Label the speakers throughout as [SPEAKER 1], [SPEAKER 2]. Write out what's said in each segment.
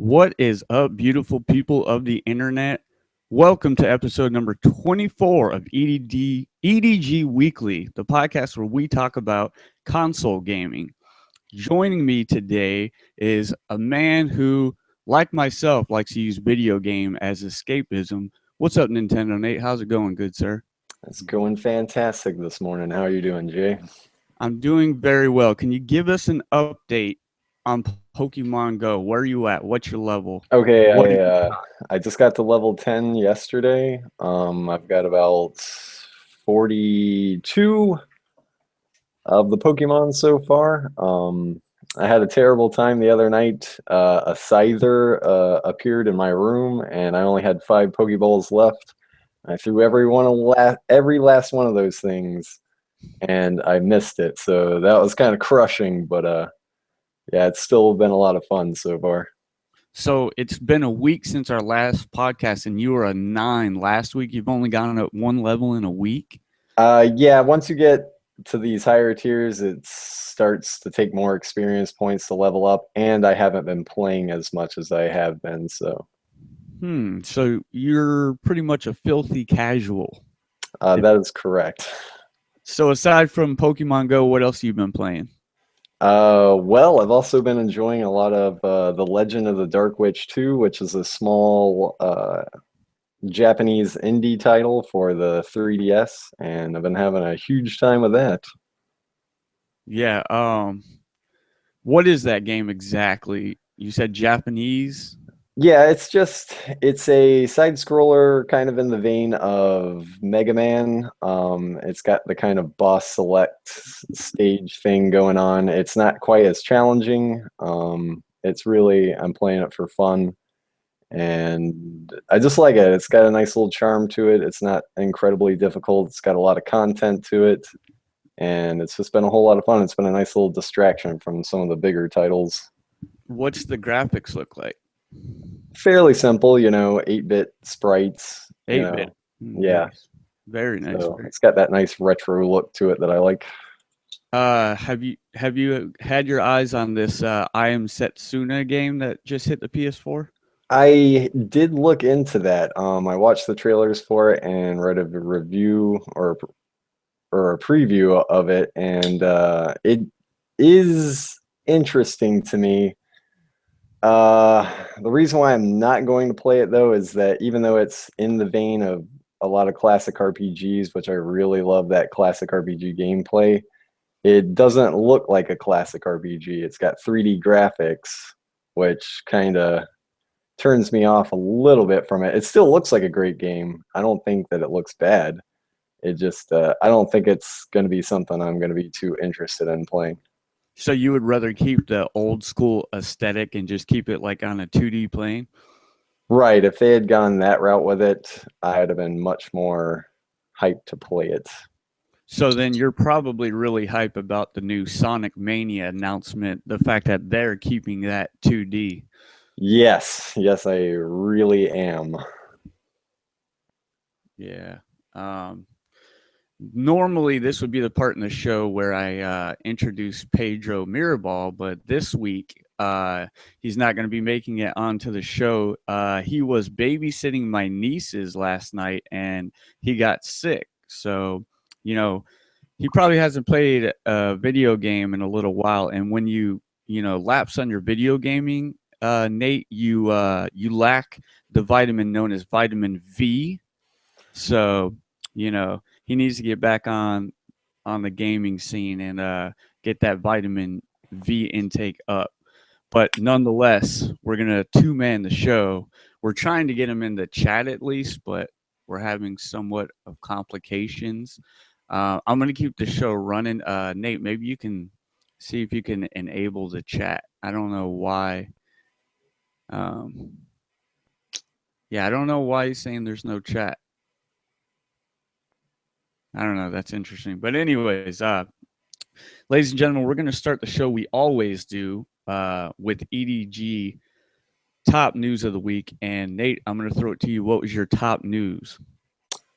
[SPEAKER 1] What is up, beautiful people of the internet? Welcome to episode number 24 of EDG Weekly, the podcast where we talk about console gaming. Joining me today is a man who, like myself, likes to use video game as escapism. What's up, Nintendo Nate? How's it going, good sir?
[SPEAKER 2] It's going fantastic this morning. How are you doing, Jay?
[SPEAKER 1] I'm doing very well. Can you give us an update on Pokemon Go? Where are you at? What's your level? What
[SPEAKER 2] Okay,
[SPEAKER 1] did
[SPEAKER 2] I just got to level 10 yesterday. I've got about 42 of the Pokemon so far. I had a terrible time the other night. A Scyther appeared in my room, and I only had 5 Pokeballs left. I threw every last one of those things, and I missed it. So that was kind of crushing, but yeah, it's still been a lot of fun so far.
[SPEAKER 1] So it's been a week since our last podcast, and you were a 9 last week. You've only gotten up one level in a week.
[SPEAKER 2] Yeah, once you get to these higher tiers, it starts to take more experience points to level up, and I haven't been playing as much as I have been, so.
[SPEAKER 1] So you're pretty much a filthy casual.
[SPEAKER 2] That is correct.
[SPEAKER 1] So aside from Pokemon Go, what else have you been playing?
[SPEAKER 2] Well, I've also been enjoying a lot of The Legend of the Dark Witch 2, which is a small Japanese indie title for the 3DS, and I've been having a huge time with that.
[SPEAKER 1] Yeah. What is that game exactly? You said Japanese?
[SPEAKER 2] Yeah, it's a side scroller kind of in the vein of Mega Man. It's got the kind of boss select stage thing going on. It's not quite as challenging. It's really, I'm playing it for fun, and I just like it. It's got a nice little charm to it. It's not incredibly difficult. It's got a lot of content to it, and it's just been a whole lot of fun. It's been a nice little distraction from some of the bigger titles.
[SPEAKER 1] What's the graphics look like?
[SPEAKER 2] Fairly simple, 8-bit sprites,
[SPEAKER 1] 8-bit.
[SPEAKER 2] Yeah.
[SPEAKER 1] Nice. Very nice.
[SPEAKER 2] So it's got that nice retro look to it that I like.
[SPEAKER 1] Have you had your eyes on this Am Setsuna game that just hit the PS4?
[SPEAKER 2] I did look into that. I watched the trailers for it and read a review or a preview of it, and it is interesting to me. The reason why I'm not going to play it, though, is that even though it's in the vein of a lot of classic RPGs, which I really love that classic RPG gameplay, it doesn't look like a classic RPG. It's got 3D graphics, which kind of turns me off a little bit from it. It still looks like a great game. I don't think that it looks bad. It just, I don't think it's going to be something I'm going to be too interested in playing.
[SPEAKER 1] So you would rather keep the old school aesthetic and just keep it like on a 2D plane?
[SPEAKER 2] Right. If they had gone that route with it, I'd have been much more hyped to play it.
[SPEAKER 1] So then you're probably really hype about the new Sonic Mania announcement, the fact that they're keeping that 2D.
[SPEAKER 2] Yes, I really am.
[SPEAKER 1] Yeah. Normally this would be the part in the show where I introduce Pedro Mirabal, but this week he's not going to be making it onto the show. He was babysitting my nieces last night and he got sick. So, he probably hasn't played a video game in a little while. And when you lapse on your video gaming, Nate, you lack the vitamin known as vitamin V. So, he needs to get back on the gaming scene and get that vitamin V intake up. But nonetheless, we're gonna two-man the show. We're trying to get him in the chat at least, but we're having somewhat of complications. I'm gonna keep the show running. Nate, maybe you can see if you can enable the chat. I don't know why. Yeah, I don't know why he's saying there's no chat. I don't know. That's interesting. But anyways, ladies and gentlemen, we're going to start the show we always do with EDG top news of the week. And Nate, I'm going to throw it to you. What was your top news?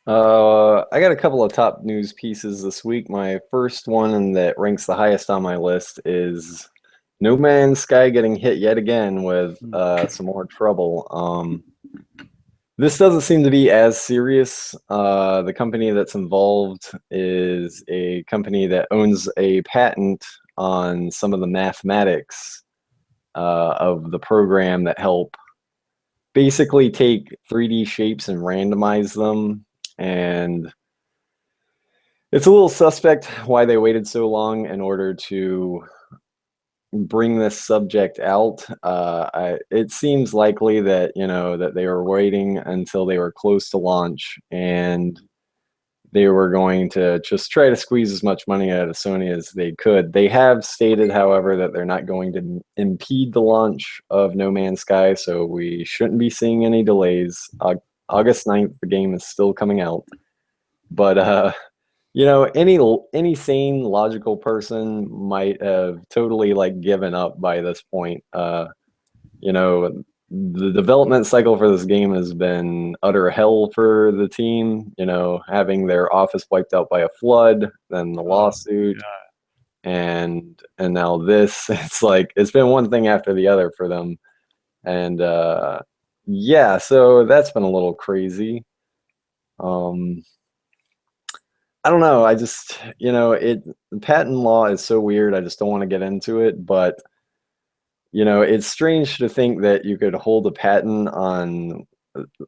[SPEAKER 2] I got a couple of top news pieces this week. My first one, and that ranks the highest on my list, is No Man's Sky getting hit yet again with
[SPEAKER 1] Mm.
[SPEAKER 2] some more trouble. This doesn't seem to be as serious. The company that's involved is a company that owns a patent on some of the mathematics of the program that help basically take 3D shapes and randomize them. And it's a little suspect why they waited so long in order to bring this subject out. It seems likely that that they were waiting until they were close to launch, and they were going to just try to squeeze as much money out of Sony as they could. They have stated, however, that they're not going to impede the launch of No Man's Sky, so we shouldn't be seeing any delays. August 9th, the game is still coming out. But any sane, logical person might have totally like given up by this point. You know, the development cycle for this game has been utter hell for the team. Having their office wiped out by a flood, then the
[SPEAKER 1] Oh,
[SPEAKER 2] lawsuit,
[SPEAKER 1] God.
[SPEAKER 2] and now this. It's like it's been one thing after the other for them, and yeah, so that's been a little crazy. Um, I don't know. I just, the patent law is so weird. I just don't want to get into it. But, it's strange to think that you could hold a patent on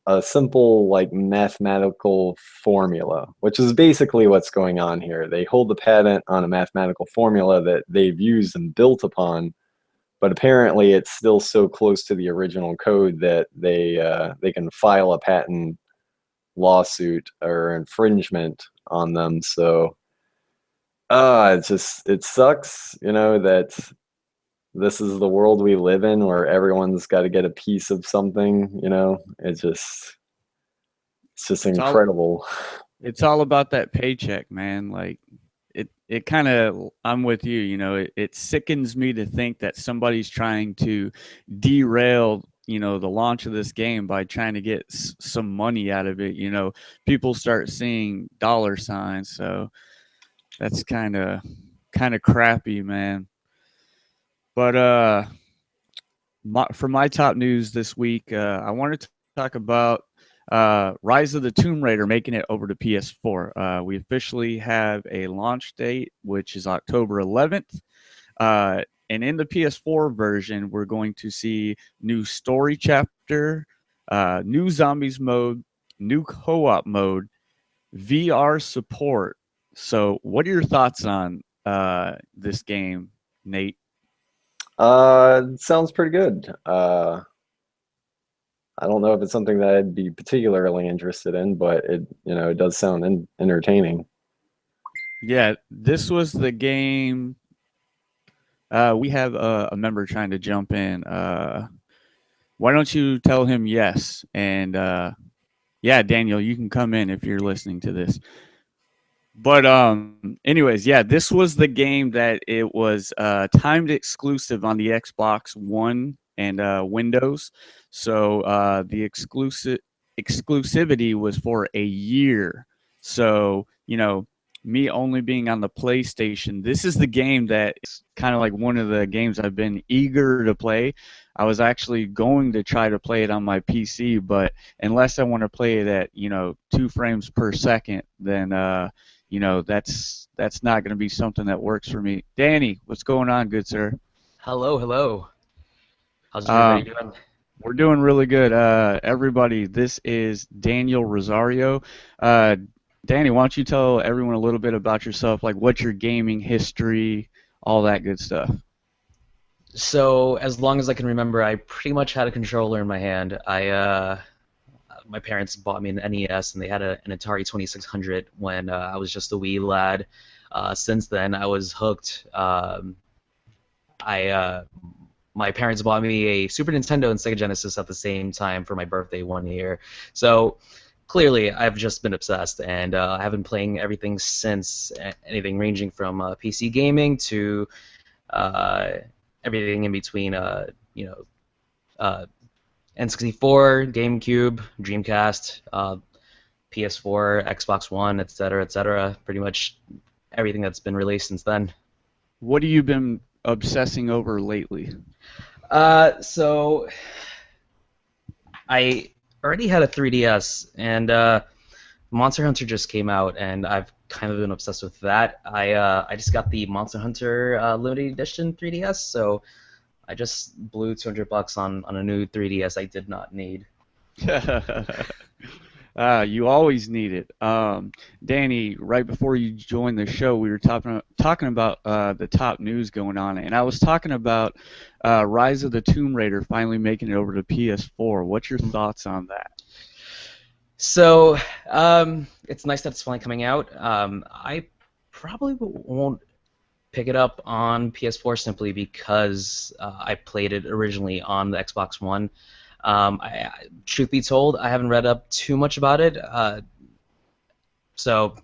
[SPEAKER 2] a simple, like, mathematical formula, which is basically what's going on here. They hold the patent on a mathematical formula that they've used and built upon, but apparently it's still so close to the original code that they can file a patent lawsuit or infringement on them. So it sucks, that this is the world we live in where everyone's got to get a piece of something, it's just
[SPEAKER 1] It's all
[SPEAKER 2] incredible.
[SPEAKER 1] it's all about that paycheck, man. Like it kind of I'm with you, it sickens me to think that somebody's trying to derail, the launch of this game by trying to get some money out of it. People start seeing dollar signs, so that's kind of crappy, man. But for my top news this week, I wanted to talk about Rise of the Tomb Raider making it over to PS4. We officially have a launch date, which is October 11th. And in the PS4 version, we're going to see new story chapter, new zombies mode, new co-op mode, VR support. So, what are your thoughts on this game, Nate?
[SPEAKER 2] Sounds pretty good. I don't know if it's something that I'd be particularly interested in, but it does sound entertaining.
[SPEAKER 1] Yeah, this was the game. We have a member trying to jump in. Why don't you tell him yes? And yeah, Daniel, you can come in if you're listening to this. But anyways, yeah, this was the game that it was timed exclusive on the Xbox One and Windows. So the exclusivity was for a year. So me only being on the PlayStation, this is the game that is kind of like one of the games I've been eager to play. I was actually going to try to play it on my PC, but unless I want to play it at 2 frames per second, then that's not going to be something that works for me. Danny, what's going on, good sir?
[SPEAKER 3] Hello, hello. How's everybody
[SPEAKER 1] Um,
[SPEAKER 3] doing?
[SPEAKER 1] we're doing really good. Everybody, this is Daniel Rosario. Uh, Danny, why don't you tell everyone a little bit about yourself, like what's your gaming history, all that good stuff.
[SPEAKER 3] So, as long as I can remember, I pretty much had a controller in my hand. My parents bought me an NES, and they had an Atari 2600 when I was just a wee lad. Since then, I was hooked. I My parents bought me a Super Nintendo and Sega Genesis at the same time for my birthday one year. So clearly, I've just been obsessed, and I've been playing everything since. Anything ranging from PC gaming to uh, everything in between. Uh, N64, GameCube, Dreamcast, PS4, Xbox One, etc., etc. Pretty much everything that's been released since then.
[SPEAKER 1] What have you been obsessing over lately?
[SPEAKER 3] So I already had a 3DS, and Monster Hunter just came out, and I've kind of been obsessed with that. I just got the Monster Hunter limited edition 3DS, so I just blew $200 on a new 3DS I did not need.
[SPEAKER 1] You always need it. Danny, right before you joined the show, we were talking about the top news going on, and I was talking about Rise of the Tomb Raider finally making it over to PS4. What's your thoughts on that?
[SPEAKER 3] So it's nice that it's finally coming out. I probably won't pick it up on PS4 simply because I played it originally on the Xbox One. Truth be told, I haven't read up too much about it. So,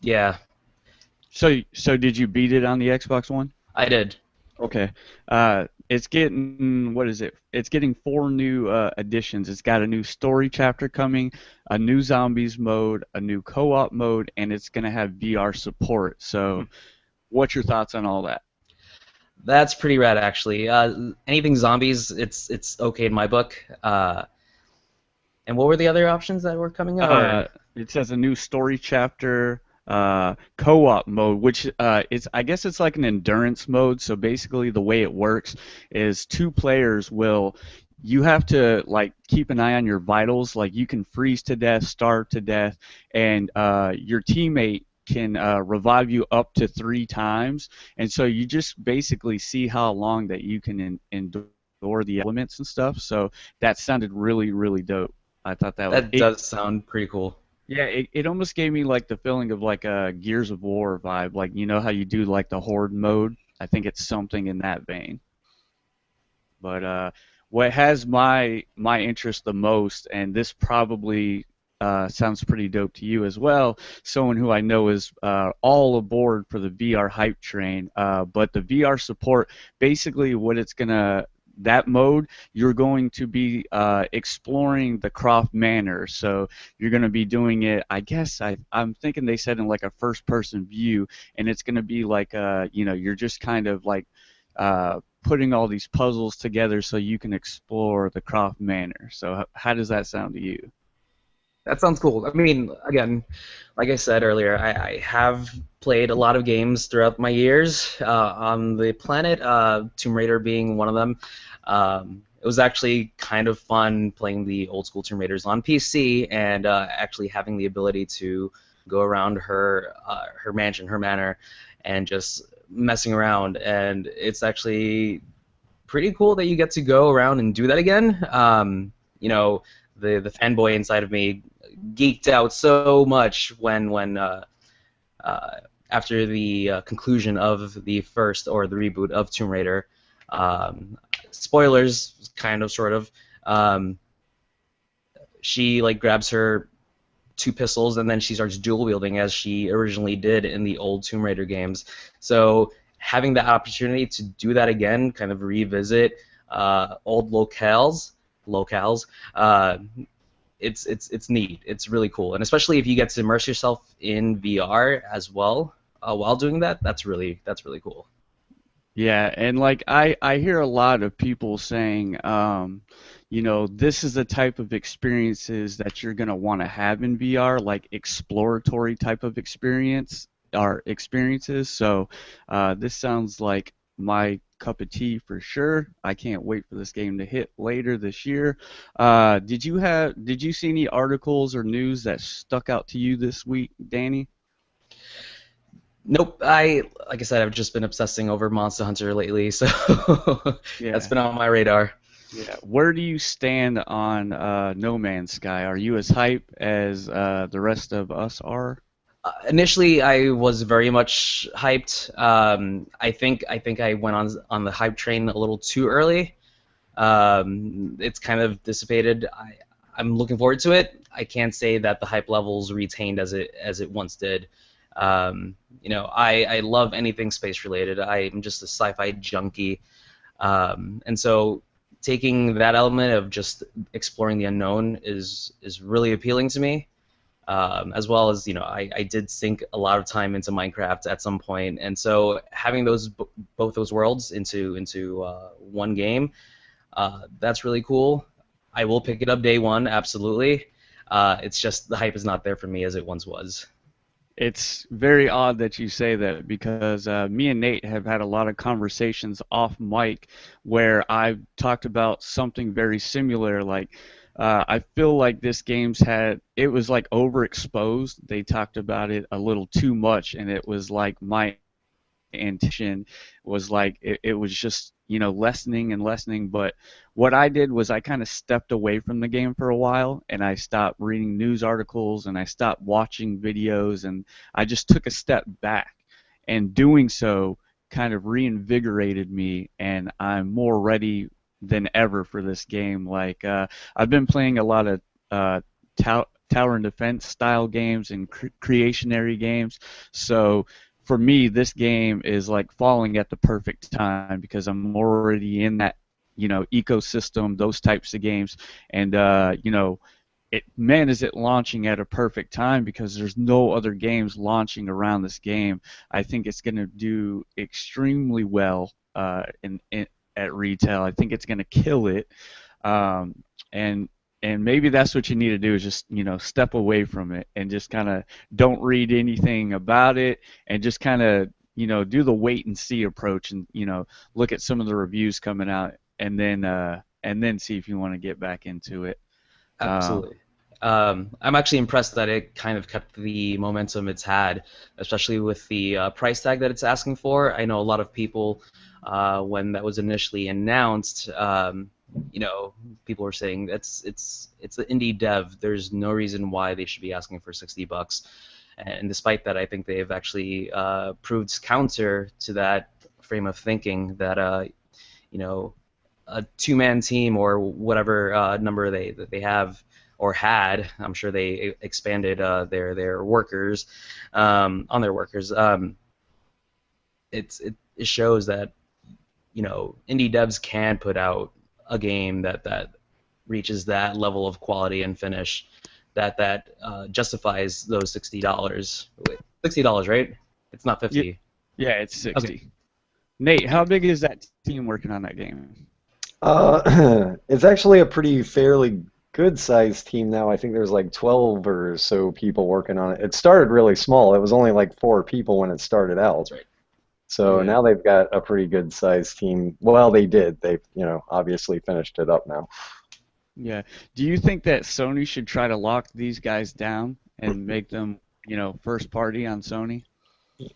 [SPEAKER 3] yeah,
[SPEAKER 1] So did you beat it on the Xbox One?
[SPEAKER 3] I did.
[SPEAKER 1] Okay. It's getting, what is it? It's getting 4 new additions. It's got a new story chapter coming, a new zombies mode, a new co-op mode, and it's going to have VR support. So, what's your thoughts on all that?
[SPEAKER 3] That's pretty rad, actually. Anything zombies, it's okay in my book. And what were the other options that were coming out?
[SPEAKER 1] It says a new story chapter, co-op mode, which I guess it's like an endurance mode. So basically, the way it works is 2 players will. You have to like keep an eye on your vitals. Like you can freeze to death, starve to death, and your teammate can revive you up to 3 times. And so you just basically see how long that you can endure the elements and stuff. So that sounded really, really dope. I thought that was
[SPEAKER 3] That
[SPEAKER 1] it.
[SPEAKER 3] does sound pretty cool.
[SPEAKER 1] Yeah, it almost gave me like the feeling of like a Gears of War vibe. Like you know how you do like the horde mode. I think it's something in that vein. But what has my interest the most, and this probably sounds pretty dope to you as well. Someone who I know is all aboard for the VR hype train. But the VR support, basically, what it's gonna that mode, you're going to be exploring the Croft Manor. So you're going to be doing it. I guess I'm thinking they said in like a first-person view, and it's going to be like you're just kind of like putting all these puzzles together so you can explore the Croft Manor. So how does that sound to you?
[SPEAKER 3] That sounds cool. I mean, again, like I said earlier, I have played a lot of games throughout my years on the planet, Tomb Raider being one of them. It was actually kind of fun playing the old school Tomb Raiders on PC and actually having the ability to go around her mansion, her manor, and just messing around. And it's actually pretty cool that you get to go around and do that again. The fanboy inside of me geeked out so much when after the conclusion of the first or the reboot of Tomb Raider. Spoilers, kind of, sort of. She like grabs her 2 pistols and then she starts dual wielding as she originally did in the old Tomb Raider games. So having the opportunity to do that again, kind of revisit old locales. It's neat. It's really cool, and especially if you get to immerse yourself in VR as well while doing that, that's really cool.
[SPEAKER 1] Yeah, and like I hear a lot of people saying, this is the type of experiences that you're gonna want to have in VR, like exploratory type of experience or experiences. So this sounds like my cup of tea for sure. I can't wait for this game to hit later this year. Did you see any articles or news that stuck out to you this week, Danny?
[SPEAKER 3] Nope. Like I said, I've just been obsessing over Monster Hunter lately, so that's
[SPEAKER 1] Yeah.
[SPEAKER 3] been on my radar.
[SPEAKER 1] Yeah. Where do you stand on No Man's Sky? Are you as hype as the rest of us are?
[SPEAKER 3] Initially, I was very much hyped. I think I went on the hype train a little too early. It's kind of dissipated. I'm looking forward to it. I can't say that the hype levels retained as it once did. I love anything space related. I'm just a sci-fi junkie, and so taking that element of just exploring the unknown is really appealing to me. as well as, you know, I did sink a lot of time into Minecraft at some point, and so having both those worlds into one game, that's really cool. I will pick it up day one, absolutely. It's just the hype is not there for me as it once was.
[SPEAKER 1] It's very odd that you say that because me and Nate have had a lot of conversations off mic where I've talked about something very similar. Like, I feel like this game's it was like overexposed. They talked about it a little too much, and it was like my intention was like it was just lessening and lessening. But what I did was I kind of stepped away from the game for a while, and I stopped reading news articles, and I stopped watching videos, and I just took a step back, and doing so kind of reinvigorated me, and I'm more ready than ever for this game. Like, I've been playing a lot of tower and defense style games and creationary games, so for me, this game is like falling at the perfect time because I'm already in that, ecosystem, those types of games, and man, is it launching at a perfect time because there's no other games launching around this game. I think it's going to do extremely well at retail. I think it's going to kill it, um, and maybe that's what you need to do is just step away from it and just kind of don't read anything about it and just kind of do the wait and see approach and look at some of the reviews coming out and then see if you want to get back into it.
[SPEAKER 3] Absolutely. I'm actually impressed that it kind of kept the momentum it's had, especially with the price tag that it's asking for. I know a lot of people, when that was initially announced, people were saying it's the indie dev. There's no reason why they should be asking for $60. And despite that, I think they've actually proved counter to that frame of thinking that a two-man team or whatever number they have or had. I'm sure they expanded their workers on their workers. It shows that indie devs can put out a game that reaches that level of quality and finish that justifies those $60. $60, right? It's not 50.
[SPEAKER 1] Yeah, it's 60.
[SPEAKER 3] Okay.
[SPEAKER 1] Nate, how big is that team working on that game?
[SPEAKER 2] It's actually a pretty fairly good-sized team now. I think there's like 12 or so people working on it. It started really small. It was only like 4 people when it started out.
[SPEAKER 3] That's right.
[SPEAKER 2] So
[SPEAKER 1] Yeah.
[SPEAKER 2] now they've got a pretty good-sized team. Well, they did. They've, obviously finished it up now.
[SPEAKER 1] Yeah. Do you think that Sony should try to lock these guys down and make them, first party on Sony?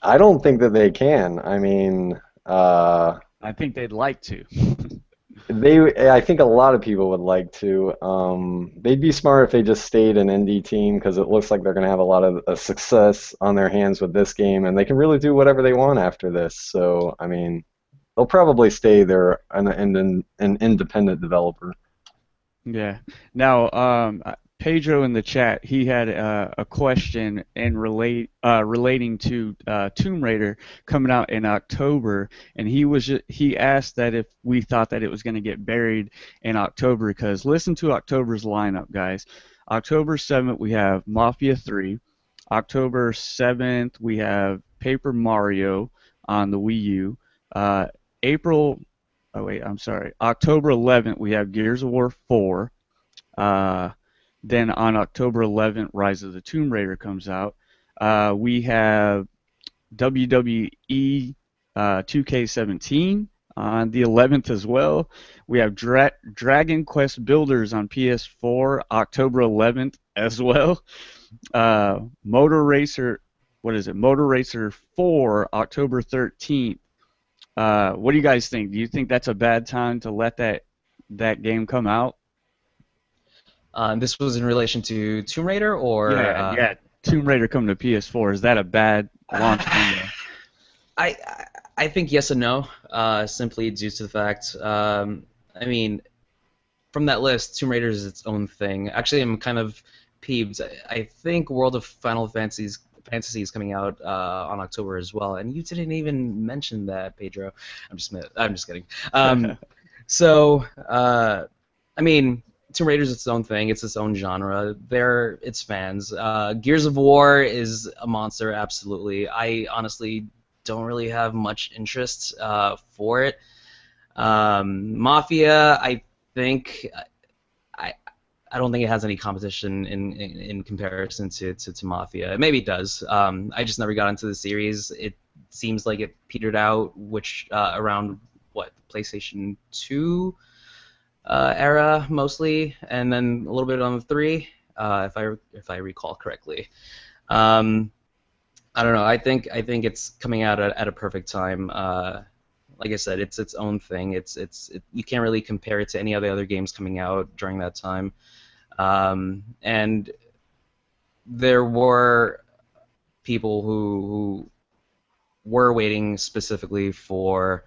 [SPEAKER 2] I don't think that they can. I mean,
[SPEAKER 1] I think they'd like to.
[SPEAKER 2] I think a lot of people would like to. They'd be smart if they just stayed an indie team because it looks like they're going to have a lot of success on their hands with this game, and they can really do whatever they want after this. So, I mean, they'll probably stay there an independent developer.
[SPEAKER 1] Yeah. Now, Pedro in the chat, he had a question and relating to Tomb Raider coming out in October, and he asked that if we thought that it was going to get buried in October because listen to October's lineup, guys. October 7th we have Mafia 3. October 7th we have Paper Mario on the Wii U. April. Oh wait, I'm sorry. October 11th we have Gears of War 4. Then on October 11th, Rise of the Tomb Raider comes out. We have WWE 2K17 on the 11th as well. We have Dragon Quest Builders on PS4 October 11th as well. Motor Racer, Motor Racer 4 October 13th. What do you guys think? Do you think that's a bad time to let that game come out?
[SPEAKER 3] This was in relation to Tomb Raider, or
[SPEAKER 1] yeah, Tomb Raider coming to PS4. Is that a bad launch window?
[SPEAKER 3] I think yes and no, simply due to the fact. I mean, from that list, Tomb Raider is its own thing. Actually, I'm kind of peeved. I think World of Final Fantasy is coming out on October as well, and you didn't even mention that, Pedro. I'm just kidding. So, I mean, Tomb Raider's its own thing. It's its own genre. They're its fans. Gears of War is a monster, absolutely. I honestly don't really have much interest for it. Mafia, I think I I don't think it has any competition in comparison to Mafia. Maybe it does. I just never got into the series. It seems like it petered out, which around what PlayStation 2 era mostly, and then a little bit on the 3, if I recall correctly. Um, I don't know. I think it's coming out at a perfect time. Like I said, it's its own thing. You can't really compare it to any of the other games coming out during that time. And there were people who were waiting specifically for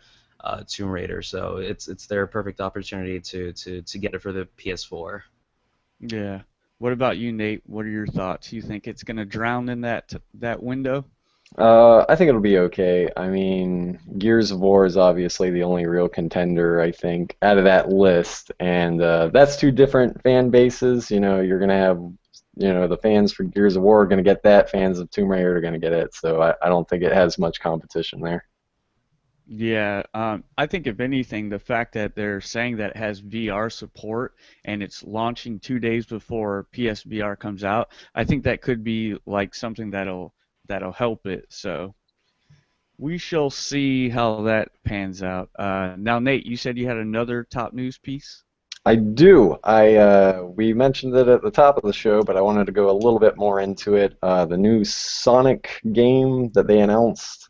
[SPEAKER 3] Tomb Raider, so it's their perfect opportunity to get it for the PS4.
[SPEAKER 1] Yeah. What about you, Nate? What are your thoughts? You think it's going to drown in that window?
[SPEAKER 2] I think it'll be okay. I mean, Gears of War is obviously the only real contender, I think, out of that list, and that's two different fan bases. You're gonna have, the fans for Gears of War are gonna get that, fans of Tomb Raider are gonna get it. So I don't think it has much competition there.
[SPEAKER 1] Yeah, I think if anything, the fact that they're saying that it has VR support and it's launching 2 days before PSVR comes out, I think that could be like something that'll help it. So we shall see how that pans out. Now, Nate, you said you had another top news piece.
[SPEAKER 2] I do. We mentioned it at the top of the show, but I wanted to go a little bit more into it. The new Sonic game that they announced.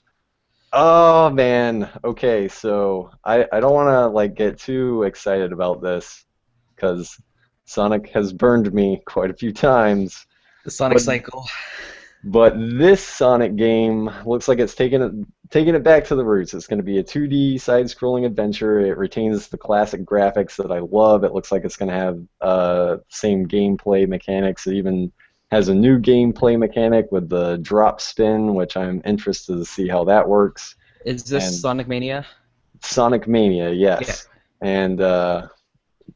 [SPEAKER 2] Oh man. Okay, so I don't want to like get too excited about this because Sonic has burned me quite a few times.
[SPEAKER 3] The Sonic
[SPEAKER 2] But
[SPEAKER 3] cycle.
[SPEAKER 2] but this Sonic game looks like it's taking it back to the roots. It's going to be a 2D side-scrolling adventure. It retains the classic graphics that I love. It looks like it's going to have same gameplay mechanics. It even has a new gameplay mechanic with the drop spin, which I'm interested to see how that works.
[SPEAKER 3] Is this
[SPEAKER 2] And
[SPEAKER 3] Sonic Mania?
[SPEAKER 2] Sonic Mania,
[SPEAKER 3] Yeah.
[SPEAKER 2] yes. And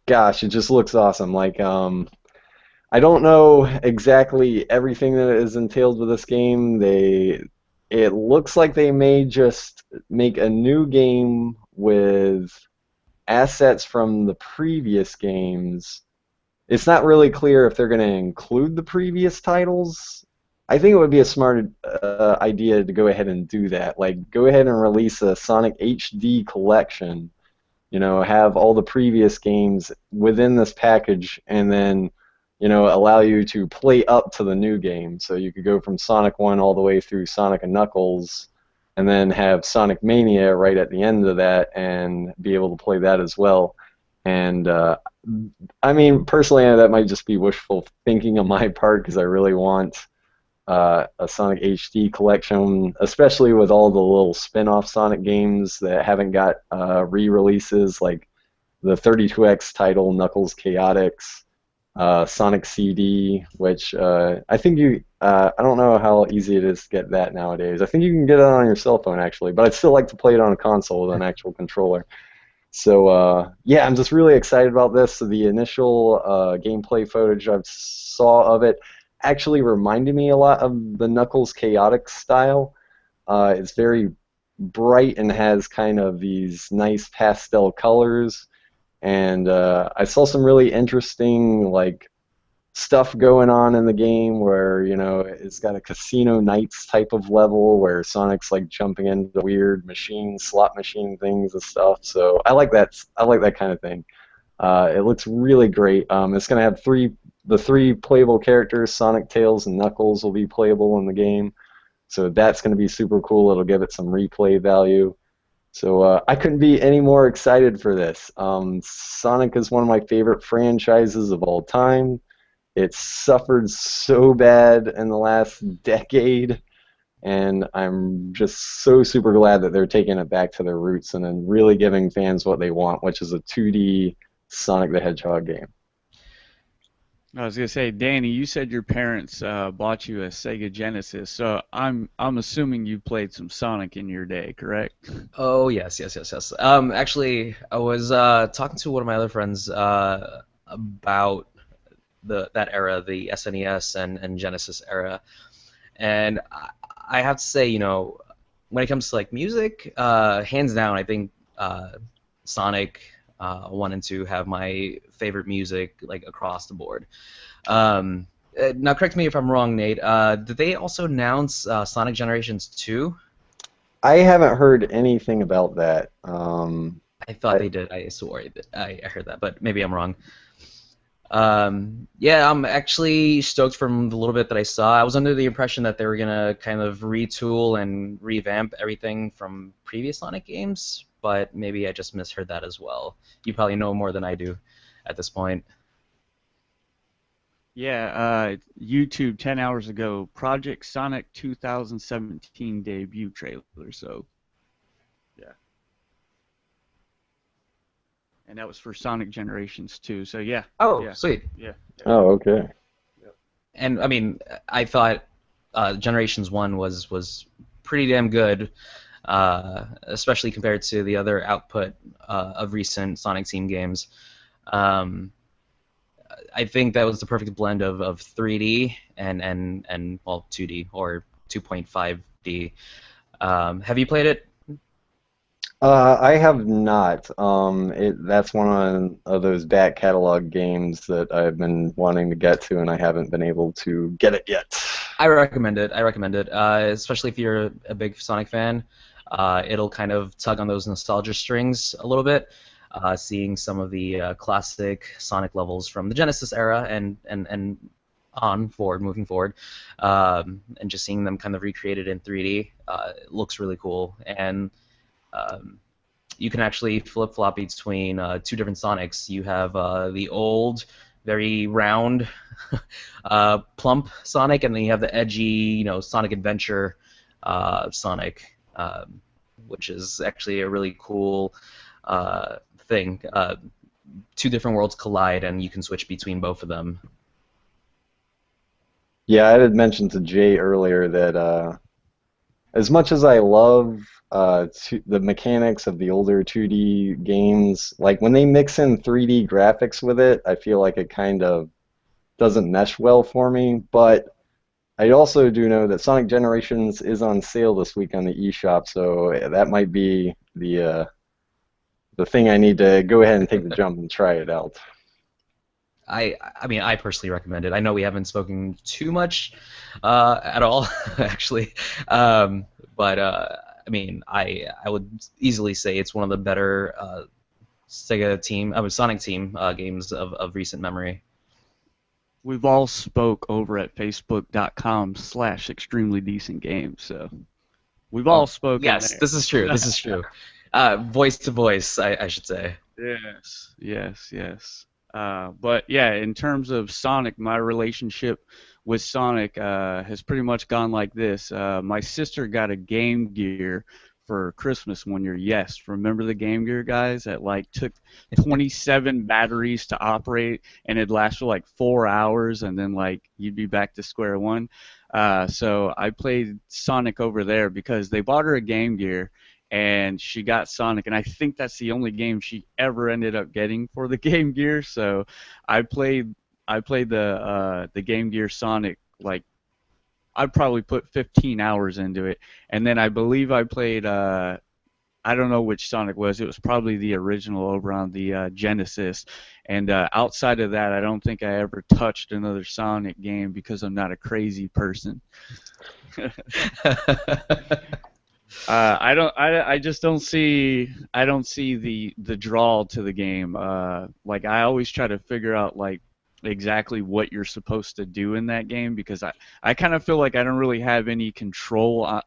[SPEAKER 2] gosh, it just looks awesome. Like I don't know exactly everything that is entailed with this game. It looks like they may just make a new game with assets from the previous games. It's not really clear if they're going to include the previous titles. I think it would be a smart idea to go ahead and do that. Like, go ahead and release a Sonic HD collection. Have all the previous games within this package, and then allow you to play up to the new game. So you could go from Sonic 1 all the way through Sonic and Knuckles, and then have Sonic Mania right at the end of that and be able to play that as well. And I mean, personally, that might just be wishful thinking on my part because I really want a Sonic HD collection, especially with all the little spin-off Sonic games that haven't got re-releases, like the 32X title, Knuckles Chaotix, Sonic CD, which I think I don't know how easy it is to get that nowadays. I think you can get it on your cell phone actually, but I'd still like to play it on a console with an actual controller. So yeah, I'm just really excited about this. So the initial gameplay footage I saw of it actually reminded me a lot of the Knuckles Chaotix style. It's very bright and has kind of these nice pastel colors. And I saw some really interesting like stuff going on in the game where it's got a Casino Nights type of level where Sonic's like jumping into weird slot machine things and stuff. So I like that. I like that kind of thing. It looks really great. It's gonna have the three playable characters, Sonic, Tails, and Knuckles, will be playable in the game. So that's gonna be super cool. It'll give it some replay value. So I couldn't be any more excited for this. Sonic is one of my favorite franchises of all time. It's suffered so bad in the last decade, and I'm just so super glad that they're taking it back to their roots and then really giving fans what they want, which is a 2D Sonic the Hedgehog game.
[SPEAKER 1] I was gonna say, Danny, you said your parents bought you a Sega Genesis, so I'm assuming you played some Sonic in your day, correct?
[SPEAKER 3] Oh yes, yes, yes, yes. Actually, I was talking to one of my other friends about that era, the SNES and Genesis era. And I have to say, when it comes to like music, hands down, I think Sonic 1 and 2 have my favorite music like across the board. Now, correct me if I'm wrong, Nate. Did they also announce Sonic Generations 2?
[SPEAKER 2] I haven't heard anything about that.
[SPEAKER 3] I thought they did. I swore I heard that, but maybe I'm wrong. Yeah, I'm actually stoked from the little bit that I saw. I was under the impression that they were gonna kind of retool and revamp everything from previous Sonic games, but maybe I just misheard that as well. You probably know more than I do at this point.
[SPEAKER 1] Yeah, YouTube 10 hours ago, Project Sonic 2017 debut trailer. So, yeah. And that was for Sonic Generations 2. So, yeah.
[SPEAKER 3] Oh,
[SPEAKER 1] Yeah.
[SPEAKER 3] sweet.
[SPEAKER 1] Yeah.
[SPEAKER 2] Oh, okay.
[SPEAKER 3] And I mean, I thought Generations 1 was pretty damn good, especially compared to the other output of recent Sonic Team games. Um, I think that was the perfect blend of 3D and well 2D or 2.5D. Have you played it?
[SPEAKER 2] I have not. That's one of those back catalog games that I've been wanting to get to, and I haven't been able to get it yet.
[SPEAKER 3] I recommend it. I recommend it, especially if you're a big Sonic fan. It'll kind of tug on those nostalgia strings a little bit, seeing some of the classic Sonic levels from the Genesis era and on forward, moving forward, and just seeing them kind of recreated in 3D. It looks really cool, and um, you can actually flip-flop between two different Sonics. You have the old, very round, plump Sonic, and then you have the edgy, Sonic Adventure Sonic, which is actually a really cool thing. Two different worlds collide, and you can switch between both of them.
[SPEAKER 2] Yeah, I had mentioned to Jay earlier that as much as I love the mechanics of the older 2D games, like when they mix in 3D graphics with it, I feel like it kind of doesn't mesh well for me. But I also do know that Sonic Generations is on sale this week on the eShop, so that might be the thing I need to go ahead and take the jump and try it out.
[SPEAKER 3] I mean, I personally recommend it. I know we haven't spoken too much at all, actually, but I mean, I would easily say it's one of the better Sonic Team games of recent memory.
[SPEAKER 1] We've all spoke over at facebook.com/extremely decent games. So, we've all spoken
[SPEAKER 3] Yes,
[SPEAKER 1] there.
[SPEAKER 3] this is true. This is true. Voice to voice, I should say.
[SPEAKER 1] Yes, yes, yes. But yeah, in terms of Sonic, my relationship with Sonic has pretty much gone like this. My sister got a Game Gear for Christmas one year. Yes, remember the Game Gear, guys? That like took 27 batteries to operate, and it lasted for like 4 hours, and then like you'd be back to square one. So I played Sonic over there because they bought her a Game Gear and she got Sonic, and I think that's the only game she ever ended up getting for the Game Gear. So I played the Game Gear Sonic like I probably put 15 hours into it, and then I believe I played I don't know which Sonic was. It was probably the original over on the Genesis. And outside of that, I don't think I ever touched another Sonic game because I'm not a crazy person. I just don't see the draw to the game. Like I always try to figure out like exactly what you're supposed to do in that game because I kind of feel like I don't really have any control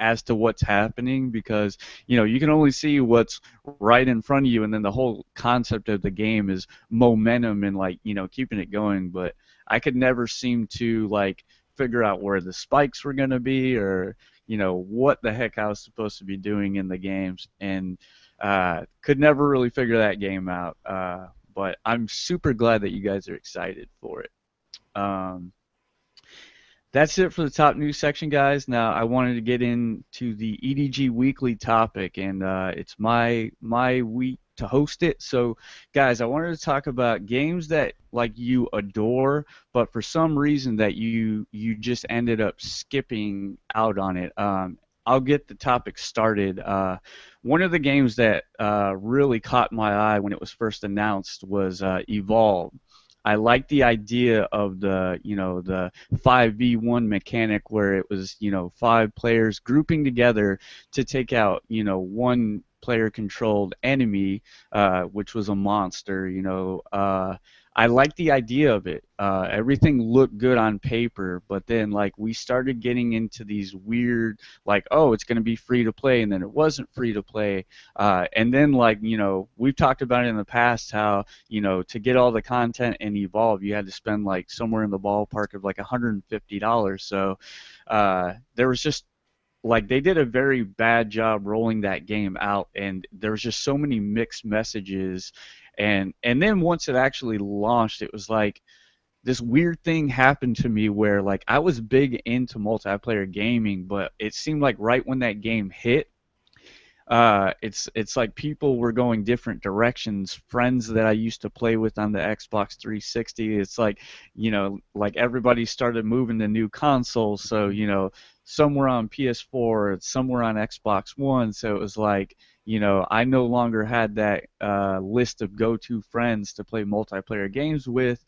[SPEAKER 1] as to what's happening because you can only see what's right in front of you, and then the whole concept of the game is momentum and like keeping it going. But I could never seem to like figure out where the spikes were gonna be or what the heck I was supposed to be doing in the games, and could never really figure that game out. But I'm super glad that you guys are excited for it. Um, that's it for the top news section, guys. Now I wanted to get into the EDG weekly topic, and it's my week to host it. So, guys, I wanted to talk about games that like you adore, but for some reason that you just ended up skipping out on it. I'll get the topic started. One of the games that really caught my eye when it was first announced was Evolve. I like the idea of the 5v1 mechanic where it was, five players grouping together to take out, one player controlled enemy, which was a monster, I like the idea of it. Everything looked good on paper, but then like we started getting into these weird, like, oh, it's going to be free to play, and then it wasn't free to play. And then like, we've talked about it in the past how, to get all the content in Evolve, you had to spend like somewhere in the ballpark of like $150. So there was just like they did a very bad job rolling that game out, and there was just so many mixed messages. And then once it actually launched, it was like this weird thing happened to me where like I was big into multiplayer gaming, but it seemed like right when that game hit, it's like people were going different directions. Friends that I used to play with on the Xbox 360, it's like, like everybody started moving to new consoles. So, some were on PS4, some were on Xbox One. So it was like, I no longer had that list of go-to friends to play multiplayer games with.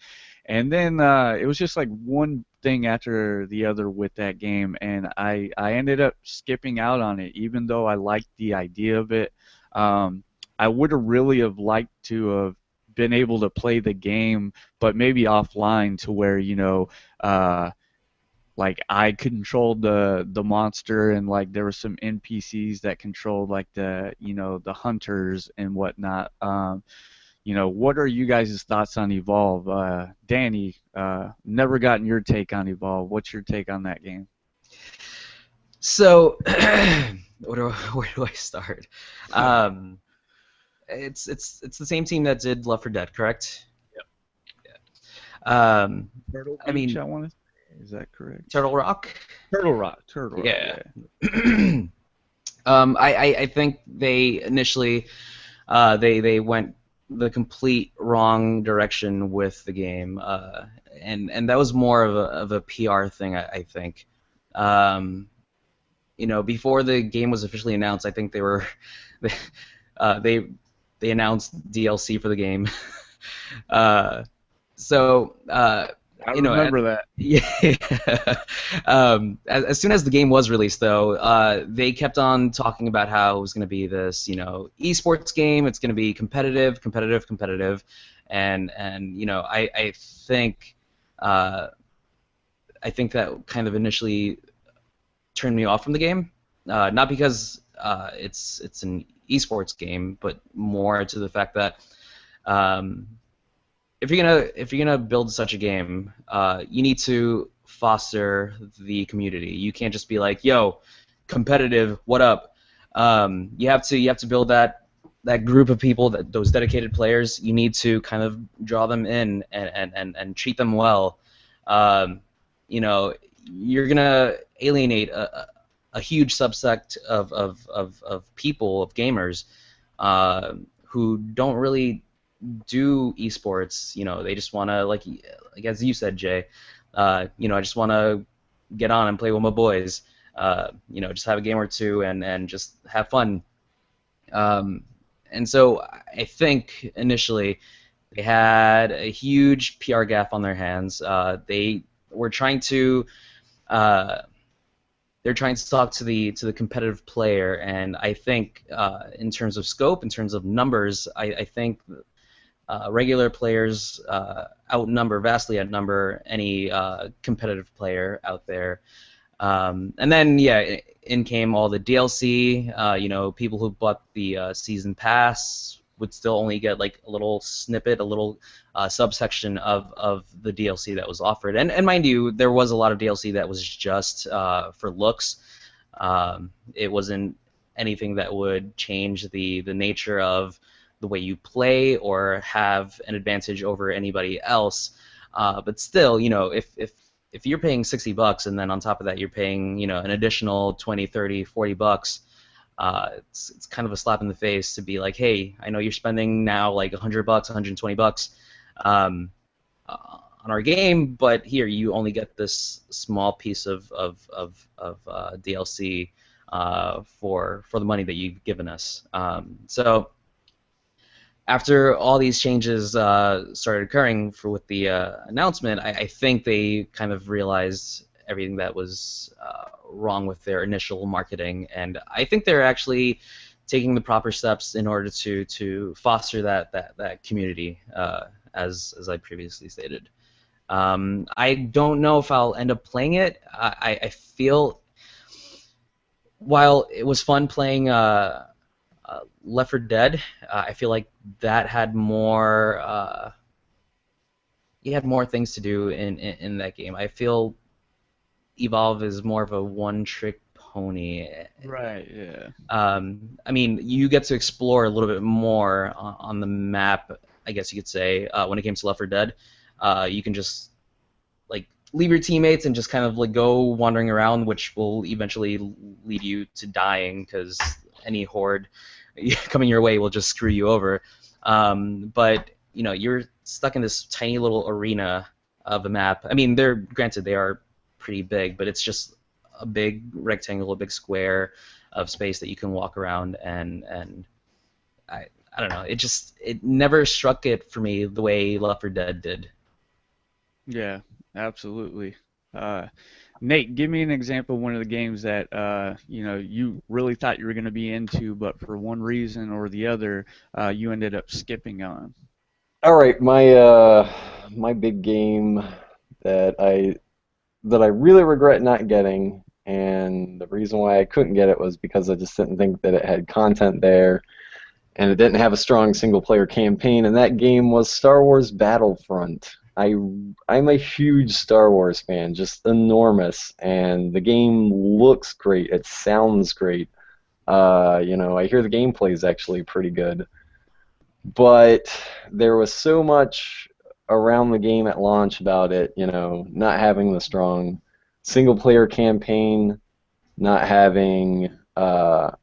[SPEAKER 1] And then it was just like one thing after the other with that game, and I ended up skipping out on it, even though I liked the idea of it. I would have really have liked to have been able to play the game, but maybe offline to where, like I controlled the monster, and like there were some NPCs that controlled like the hunters and whatnot. What are you guys' thoughts on Evolve? Danny, never gotten your take on Evolve. What's your take on that game?
[SPEAKER 3] So, where do I start? It's the same team that did Left 4 Dead, correct?
[SPEAKER 1] Yep.
[SPEAKER 3] Yeah.
[SPEAKER 1] Turtle
[SPEAKER 3] I mean,
[SPEAKER 1] Beach, I want to. Is that correct?
[SPEAKER 3] Turtle Rock.
[SPEAKER 1] Turtle Rock.
[SPEAKER 3] Yeah. I think they initially they went the complete wrong direction with the game, and that was more of a PR thing, I think. Before the game was officially announced, I think they were they announced DLC for the game. So
[SPEAKER 1] I remember that.
[SPEAKER 3] Yeah. As soon as the game was released, though, they kept on talking about how it was going to be this, esports game. It's going to be competitive, and I think that kind of initially turned me off from the game, not because it's an esports game, but more to the fact that if you're gonna build such a game, you need to foster the community. You can't just be like, "Yo, competitive, what up?" You have to build that group of people, those dedicated players. You need to kind of draw them in and treat them well. You're gonna alienate a huge subsect of people, of gamers, who don't really do esports. They just want to, like as you said, Jay, I just want to get on and play with my boys, just have a game or two and just have fun. And so I think initially they had a huge PR gaffe on their hands. They were trying to they're trying to talk to the competitive player, and I think in terms of scope, in terms of numbers, I think regular players vastly outnumber any competitive player out there. And then, yeah, in came all the DLC. People who bought the season pass would still only get like a little snippet, a little subsection of the DLC that was offered. And mind you, there was a lot of DLC that was just for looks. It wasn't anything that would change the nature of the way you play or have an advantage over anybody else. But still, if you're paying $60 and then on top of that you're paying, an additional 20, 30, $40, It's kind of a slap in the face to be like, hey, I know you're spending now like $100, $120 um, on our game, but here you only get this small piece of DLC for the money that you've given us. So after all these changes started occurring with the announcement, I think they kind of realized everything that was wrong with their initial marketing, and I think they're actually taking the proper steps in order to foster that community, as I previously stated. I don't know if I'll end up playing it. I feel while it was fun playing Left 4 Dead, I feel like that had more. You had more things to do in that game. I feel Evolve is more of a one-trick pony.
[SPEAKER 1] Right. Yeah.
[SPEAKER 3] I mean, you get to explore a little bit more on the map, I guess you could say, when it came to Left 4 Dead. You can just like leave your teammates and just kind of like go wandering around, which will eventually lead you to dying because any horde coming your way will just screw you over. But you know, you're stuck in this tiny little arena of a map. I mean, they're granted they are pretty big, but it's just a big rectangle, a big square of space that you can walk around, and I don't know. It never struck it for me the way Left 4 Dead did.
[SPEAKER 1] Yeah. Absolutely. Nate, give me an example of one of the games that you really thought you were going to be into, but for one reason or the other, you ended up skipping on.
[SPEAKER 2] All right, my big game that I really regret not getting, and the reason why I couldn't get it was because I just didn't think that it had content there, and it didn't have a strong single player campaign, and that game was Star Wars Battlefront. I'm a huge Star Wars fan, just enormous, and the game looks great. It sounds great. I hear the gameplay is actually pretty good, but there was so much around the game at launch about it, not having the strong single player campaign, not having a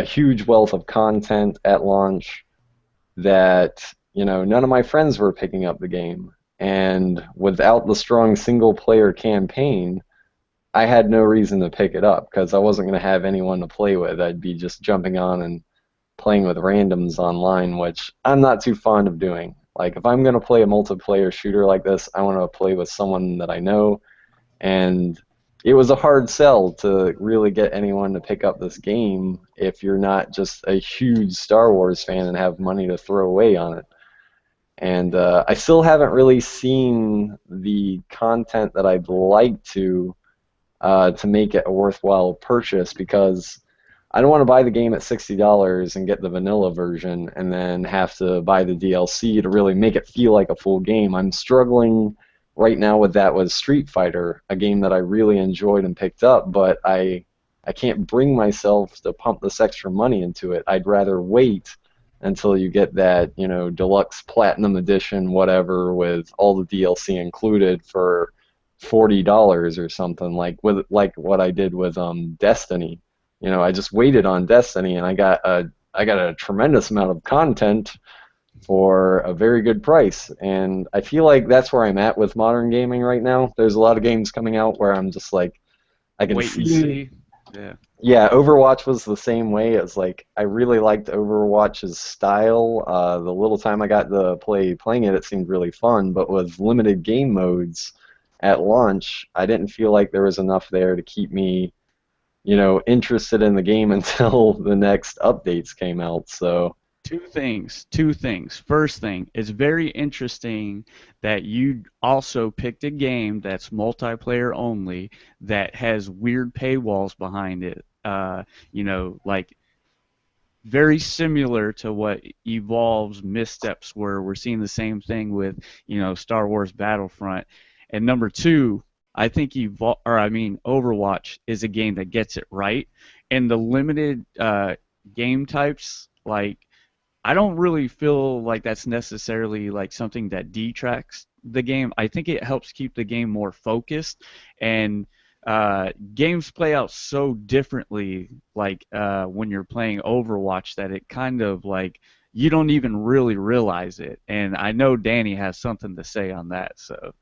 [SPEAKER 2] huge wealth of content at launch, that none of my friends were picking up the game, and without the strong single player campaign, I had no reason to pick it up because I wasn't going to have anyone to play with. I'd be just jumping on and playing with randoms online, which I'm not too fond of doing. Like, if I'm going to play a multiplayer shooter like this, I want to play with someone that I know, and it was a hard sell to really get anyone to pick up this game if you're not just a huge Star Wars fan and have money to throw away on it. And I still haven't really seen the content that I'd like to make it a worthwhile purchase, because I don't want to buy the game at $60 and get the vanilla version and then have to buy the DLC to really make it feel like a full game. I'm struggling right now with that with Street Fighter, a game that I really enjoyed and picked up, but I can't bring myself to pump this extra money into it. I'd rather wait until you get that, deluxe platinum edition, whatever, with all the DLC included for $40 or something, like what I did with Destiny. I just waited on Destiny, and I got a tremendous amount of content for a very good price. And I feel like that's where I'm at with modern gaming right now. There's a lot of games coming out where I'm just like, I can
[SPEAKER 1] Wait and
[SPEAKER 2] see.
[SPEAKER 1] see. Yeah.
[SPEAKER 2] Yeah, Overwatch was the same way. It's like I really liked Overwatch's style. The little time I got to playing it, it seemed really fun. But with limited game modes at launch, I didn't feel like there was enough there to keep me, interested in the game until the next updates came out. So
[SPEAKER 1] Two things. Two things. First thing, it's very interesting that you also picked a game that's multiplayer only that has weird paywalls behind it. Like very similar to what Evolve's missteps were. We're seeing the same thing with, Star Wars Battlefront. And number two, I think Overwatch is a game that gets it right. And the limited game types, like, I don't really feel like that's necessarily like something that detracts the game. I think it helps keep the game more focused, and games play out so differently, like when you're playing Overwatch, that it kind of like you don't even really realize it. And I know Danny has something to say on that. So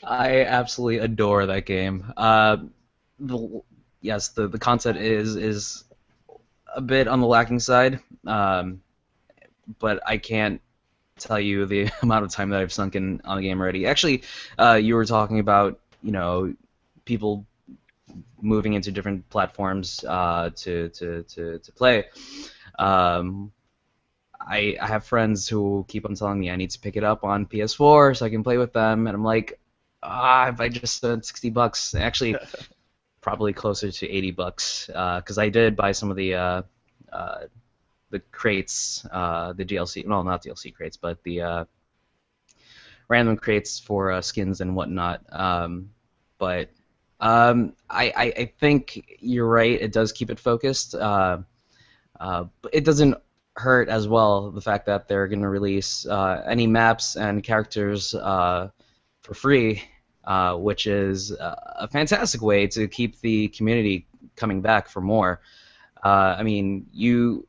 [SPEAKER 3] I absolutely adore that game. The, yes, the content is a bit on the lacking side, but I can't tell you the amount of time that I've sunk in on the game already. Actually, you were talking about, people moving into different platforms to play. Um, I have friends who keep on telling me I need to pick it up on PS4 so I can play with them, and I'm like, if I just spent $60, actually probably closer to $80, because I did buy some of the crates, the DLC, well, not DLC crates, but the random crates for skins and whatnot. But I think you're right. It does keep it focused. But it doesn't hurt as well the fact that they're going to release any maps and characters for free, which is a fantastic way to keep the community coming back for more. I mean, you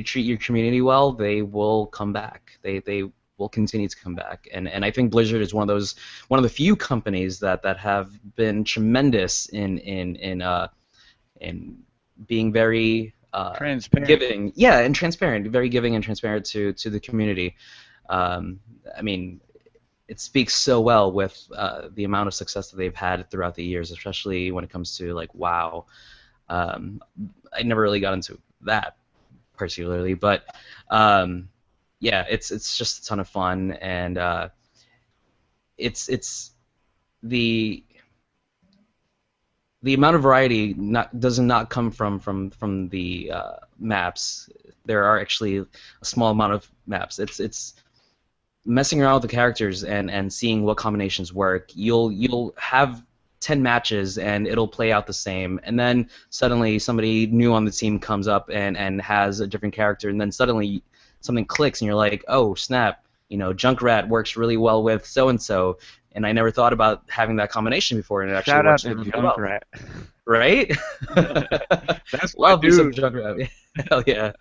[SPEAKER 3] treat your community well, they will come back. They will continue to come back. And I think Blizzard is one of the few companies that have been tremendous in being very
[SPEAKER 1] transparent.
[SPEAKER 3] giving, yeah, and transparent, very giving and transparent to the community. I mean, it speaks so well with the amount of success that they've had throughout the years, especially when it comes to like WoW. I never really got into that particularly, but yeah, it's just a ton of fun, and it's the amount of variety does not come from the maps. There are actually a small amount of maps. It's messing around with the characters and seeing what combinations work. You'll have 10 matches and it'll play out the same, and then suddenly somebody new on the team comes up and has a different character, and then suddenly something clicks and you're like, oh snap, Junkrat works really well with so and so, and I never thought about having that combination before, and it actually
[SPEAKER 1] Shout out
[SPEAKER 3] works
[SPEAKER 1] to
[SPEAKER 3] really well.
[SPEAKER 1] Junkrat.
[SPEAKER 3] Right?
[SPEAKER 1] That's my
[SPEAKER 3] Love me some
[SPEAKER 1] dude.
[SPEAKER 3] Junkrat. Hell yeah.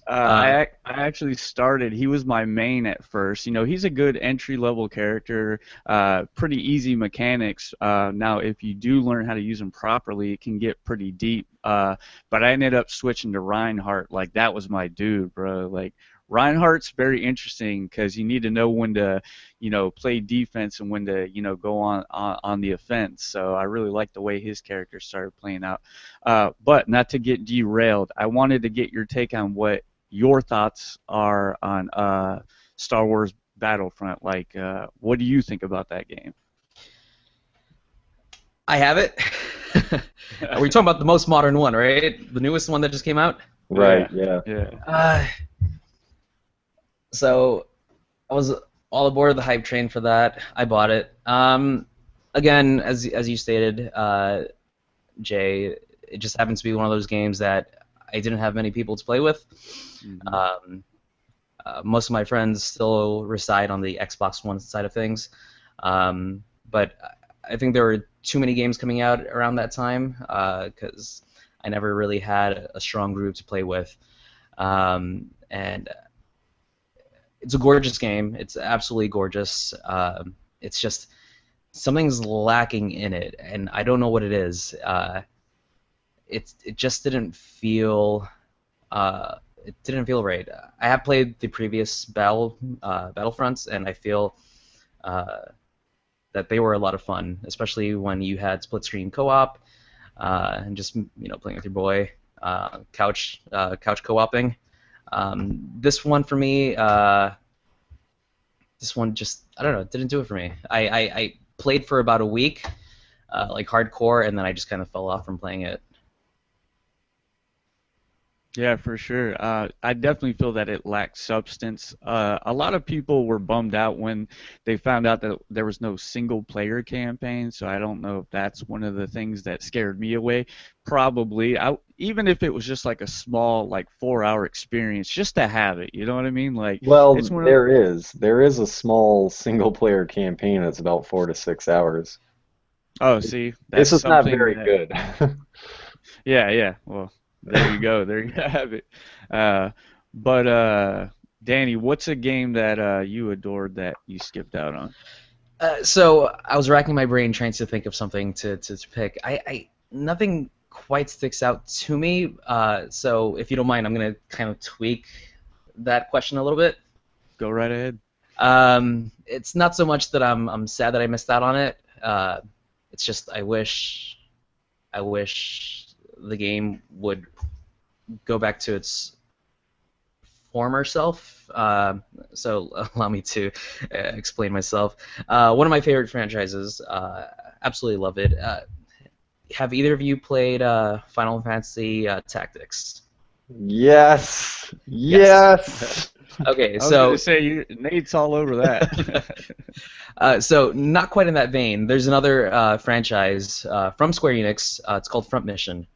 [SPEAKER 1] I actually started. He was my main at first. He's a good entry-level character. Pretty easy mechanics. Now, if you do learn how to use them properly, it can get pretty deep. But I ended up switching to Reinhardt. Like that was my dude, bro. Like Reinhardt's very interesting because you need to know when to, play defense and when to, go on the offense. So I really like the way his character started playing out. But not to get derailed, I wanted to get your take on what your thoughts are on Star Wars Battlefront. Like, what do you think about that game?
[SPEAKER 3] I have it. We're talking about the most modern one, right? The newest one that just came out?
[SPEAKER 2] Right, yeah.
[SPEAKER 3] So I was all aboard the hype train for that. I bought it. Again, as you stated, Jay, it just happens to be one of those games that I didn't have many people to play with. Mm-hmm. Most of my friends still reside on the Xbox One side of things, but I think there were too many games coming out around that time because I never really had a strong group to play with. And it's a gorgeous game. It's absolutely gorgeous. It's just something's lacking in it, and I don't know what it is. It just didn't feel right. I have played the previous Battlefronts, and I feel that they were a lot of fun, especially when you had split screen co-op and just playing with your boy, couch co-oping. This one for me, this one just I don't know, it didn't do it for me. I played for about a week, like hardcore, and then I just kind of fell off from playing it.
[SPEAKER 1] Yeah, for sure. I definitely feel that it lacks substance. A lot of people were bummed out when they found out that there was no single-player campaign, so I don't know if that's one of the things that scared me away. Probably. Even if it was just like a small, like 4-hour experience, just to have it, you know what I mean? Like,
[SPEAKER 2] Well,
[SPEAKER 1] it's one
[SPEAKER 2] there is a small single-player campaign that's about 4 to 6 hours.
[SPEAKER 1] Oh, see,
[SPEAKER 2] It's
[SPEAKER 1] that's
[SPEAKER 2] just not
[SPEAKER 1] something
[SPEAKER 2] very
[SPEAKER 1] that.
[SPEAKER 2] good.
[SPEAKER 1] Yeah, yeah. Well, there you go. There you have it. Uh, but Danny, what's a game that you adored that you skipped out on?
[SPEAKER 3] So I was racking my brain trying to think of something to pick. I nothing quite sticks out to me. So if you don't mind, I'm gonna kind of tweak that question a little bit.
[SPEAKER 1] Go right ahead.
[SPEAKER 3] It's not so much that I'm sad that I missed out on it. It's just I wish the game would go back to its former self. So allow me to explain myself. One of my favorite franchises. Absolutely love it. Have either of you played Final Fantasy Tactics?
[SPEAKER 2] Yes.
[SPEAKER 3] Yes.
[SPEAKER 2] Yes.
[SPEAKER 3] Okay,
[SPEAKER 1] I was gonna
[SPEAKER 3] so
[SPEAKER 1] say Nate's all over that.
[SPEAKER 3] so not quite in that vein. There's another franchise from Square Enix. It's called Front Mission.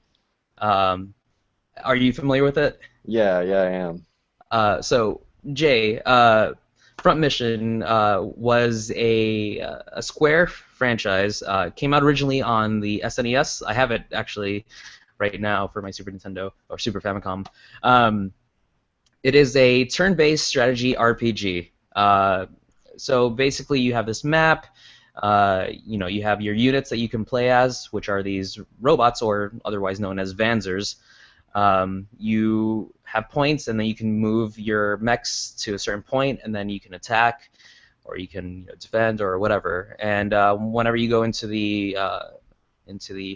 [SPEAKER 3] Um, are you familiar with it?
[SPEAKER 2] Yeah, yeah, I am.
[SPEAKER 3] So Jay, Front Mission was a Square franchise. Came out originally on the SNES. I have it actually right now for my Super Nintendo or Super Famicom. Um, it is a turn-based strategy RPG. So basically, you have this map. You have your units that you can play as, which are these robots, or otherwise known as Vanzers. You have points, and then you can move your mechs to a certain point, and then you can attack, or you can defend, or whatever. And whenever you go into the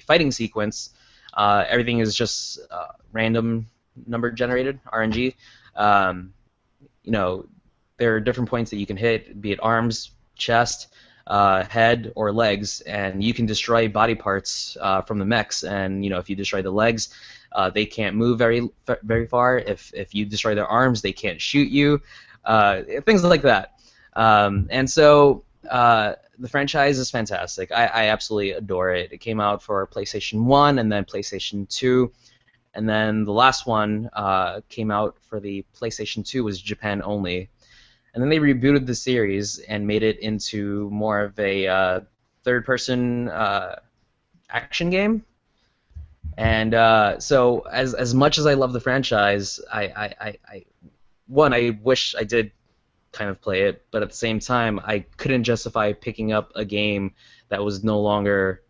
[SPEAKER 3] fighting sequence, everything is just random number generated RNG. Um, you know, there are different points that you can hit, be it arms, chest, head, or legs, and you can destroy body parts from the mechs. And if you destroy the legs, they can't move very far. If you destroy their arms, they can't shoot you. Things like that. And so the franchise is fantastic. I absolutely adore it. It came out for PlayStation 1 and then PlayStation 2. And then the last one came out for the PlayStation 2 was Japan only. And then they rebooted the series and made it into more of a third-person action game. And so as much as I love the franchise, I wish I did kind of play it, but at the same time, I couldn't justify picking up a game that was no longer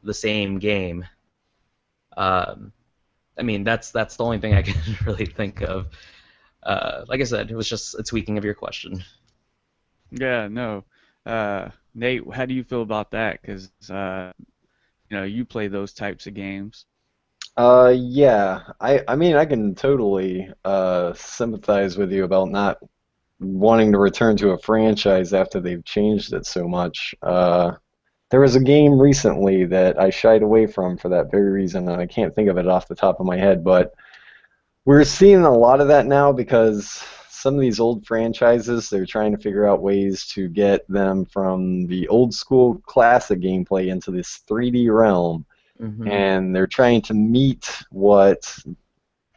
[SPEAKER 3] the same game. Um, I mean, that's the only thing I can really think of. Like I said, it was just a tweaking of your question.
[SPEAKER 1] Yeah, no. Nate, how do you feel about that? Because you play those types of games.
[SPEAKER 2] Yeah. I mean, I can totally sympathize with you about not wanting to return to a franchise after they've changed it so much. There was a game recently that I shied away from for that very reason, and I can't think of it off the top of my head, but we're seeing a lot of that now because some of these old franchises, they're trying to figure out ways to get them from the old school classic gameplay into this 3D realm.
[SPEAKER 3] Hmm.
[SPEAKER 2] And they're trying to meet what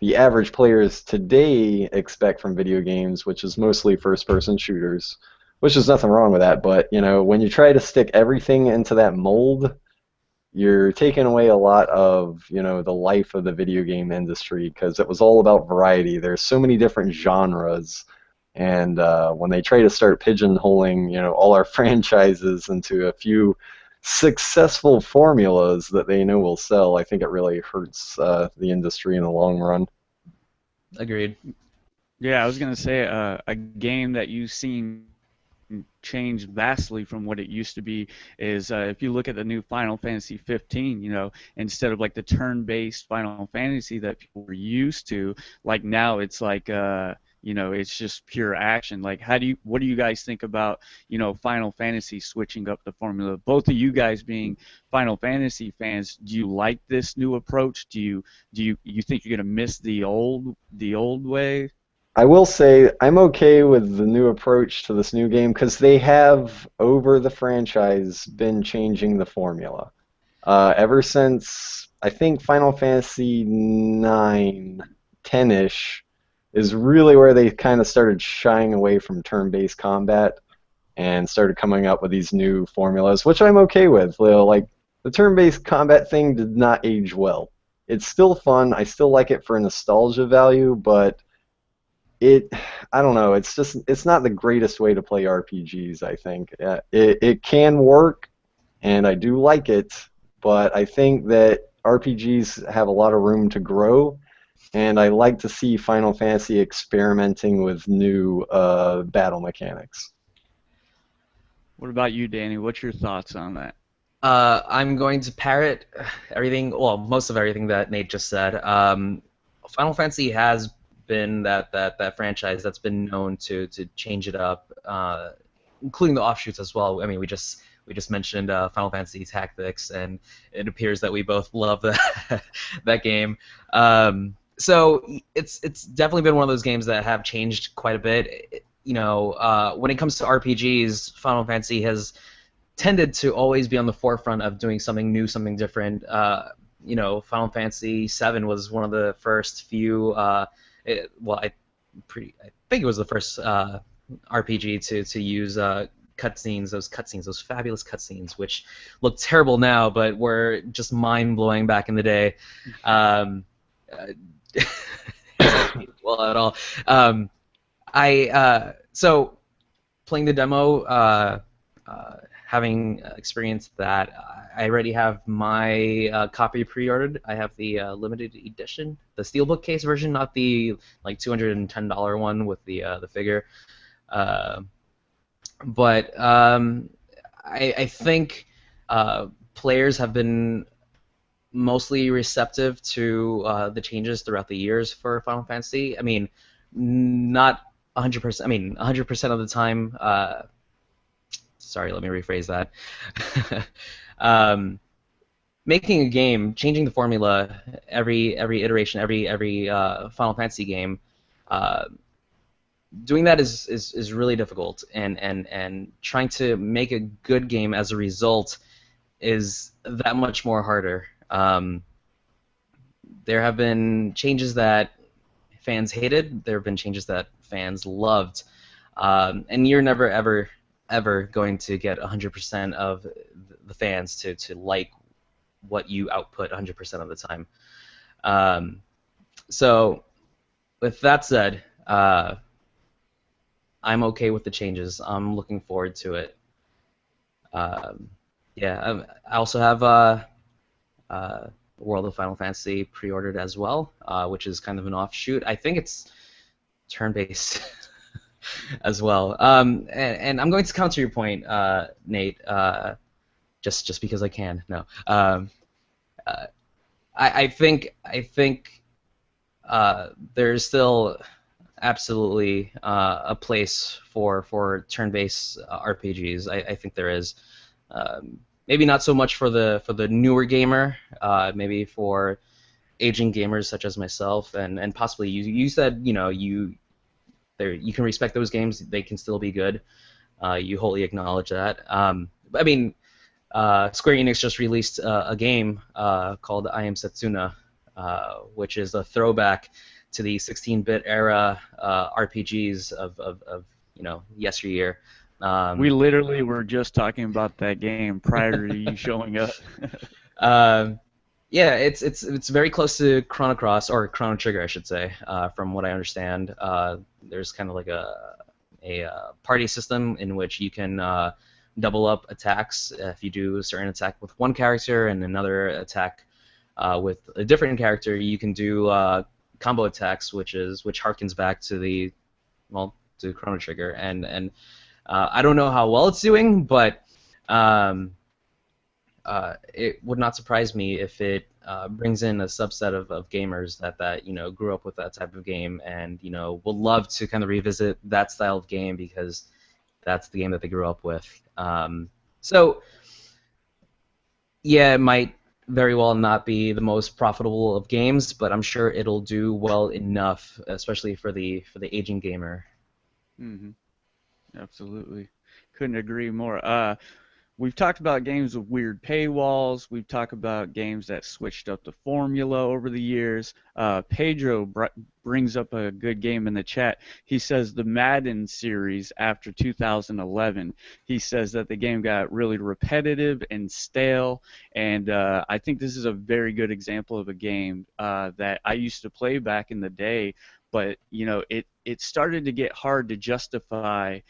[SPEAKER 2] the average players today expect from video games, which is mostly first-person shooters, which is nothing wrong with that. But when you try to stick everything into that mold, you're taking away a lot of the life of the video game industry because it was all about variety. There's so many different genres, and when they try to start pigeonholing all our franchises into a few successful formulas that they know will sell, I think it really hurts the industry in the long run.
[SPEAKER 3] Agreed.
[SPEAKER 1] Yeah, I was gonna say a game that you've seen changed vastly from what it used to be is if you look at the new Final Fantasy 15, instead of like the turn-based Final Fantasy that people were used to, like now it's like it's just pure action. Like what do you guys think about, Final Fantasy switching up the formula? Both of you guys being Final Fantasy fans, do you like this new approach? Do you think you're gonna miss the old way?
[SPEAKER 2] I will say I'm okay with the new approach to this new game because they have, over the franchise, been changing the formula. Ever since, I think, Final Fantasy 9, 10-ish is really where they kind of started shying away from turn-based combat and started coming up with these new formulas, which I'm okay with. Like the turn-based combat thing did not age well. It's still fun. I still like it for nostalgia value, but I don't know. It's not the greatest way to play RPGs. I think it can work, and I do like it, but I think that RPGs have a lot of room to grow, and I like to see Final Fantasy experimenting with new battle mechanics.
[SPEAKER 1] What about you, Danny? What's your thoughts on that?
[SPEAKER 3] I'm going to parrot everything, well, most of everything that Nate just said. Final Fantasy has been that franchise that's been known to change it up, including the offshoots as well. I mean, we just mentioned Final Fantasy Tactics, and it appears that we both love that that game. So it's definitely been one of those games that have changed quite a bit. When it comes to RPGs, Final Fantasy has tended to always be on the forefront of doing something new, something different. Final Fantasy VII was one of the first few. I think it was the first RPG to use cutscenes, those fabulous cutscenes, which look terrible now, but were just mind blowing back in the day. Well, at all. So playing the demo. Having experienced that, I already have my copy pre-ordered. I have the limited edition, the steelbook case version, not the like $210 one with the figure. But I think players have been mostly receptive to the changes throughout the years for Final Fantasy. I mean, not 100%. I mean, 100% of the time. Sorry, let me rephrase that. Making a game, changing the formula every iteration, every Final Fantasy game, doing that is really difficult, and trying to make a good game as a result is that much more harder. There have been changes that fans hated. There have been changes that fans loved, and you're never ever going to get 100% of the fans to like what you output 100% of the time. So with that said, I'm okay with the changes. I'm looking forward to it. I also have World of Final Fantasy pre-ordered as well, which is kind of an offshoot. I think it's turn-based as well. And I'm going to counter your point, Nate, just because I can. No. I think there's still absolutely a place for turn-based RPGs. I think there is. Maybe not so much for the newer gamer, maybe for aging gamers such as myself, and possibly you said you can respect those games; they can still be good. You wholly acknowledge that. I mean, Square Enix just released a game called I Am Setsuna, which is a throwback to the 16-bit era RPGs of yesteryear.
[SPEAKER 1] We literally were just talking about that game prior to you showing up.
[SPEAKER 3] Yeah, it's very close to Chrono Cross, or Chrono Trigger, I should say, from what I understand. There's kind of like a party system in which you can double up attacks if you do a certain attack with one character and another attack with a different character. You can do combo attacks, which harkens back to to Chrono Trigger, and I don't know how well it's doing, but it would not surprise me if it brings in a subset of gamers that grew up with that type of game and will love to kind of revisit that style of game because that's the game that they grew up with. So yeah, it might very well not be the most profitable of games, but I'm sure it'll do well enough, especially for the aging gamer.
[SPEAKER 1] Mm-hmm. Absolutely, couldn't agree more. we've talked about games with weird paywalls. We've talked about games that switched up the formula over the years. Pedro brings up a good game in the chat. He says the Madden series after 2011. He says that the game got really repetitive and stale, and I think this is a very good example of a game that I used to play back in the day. But it started to get hard to justify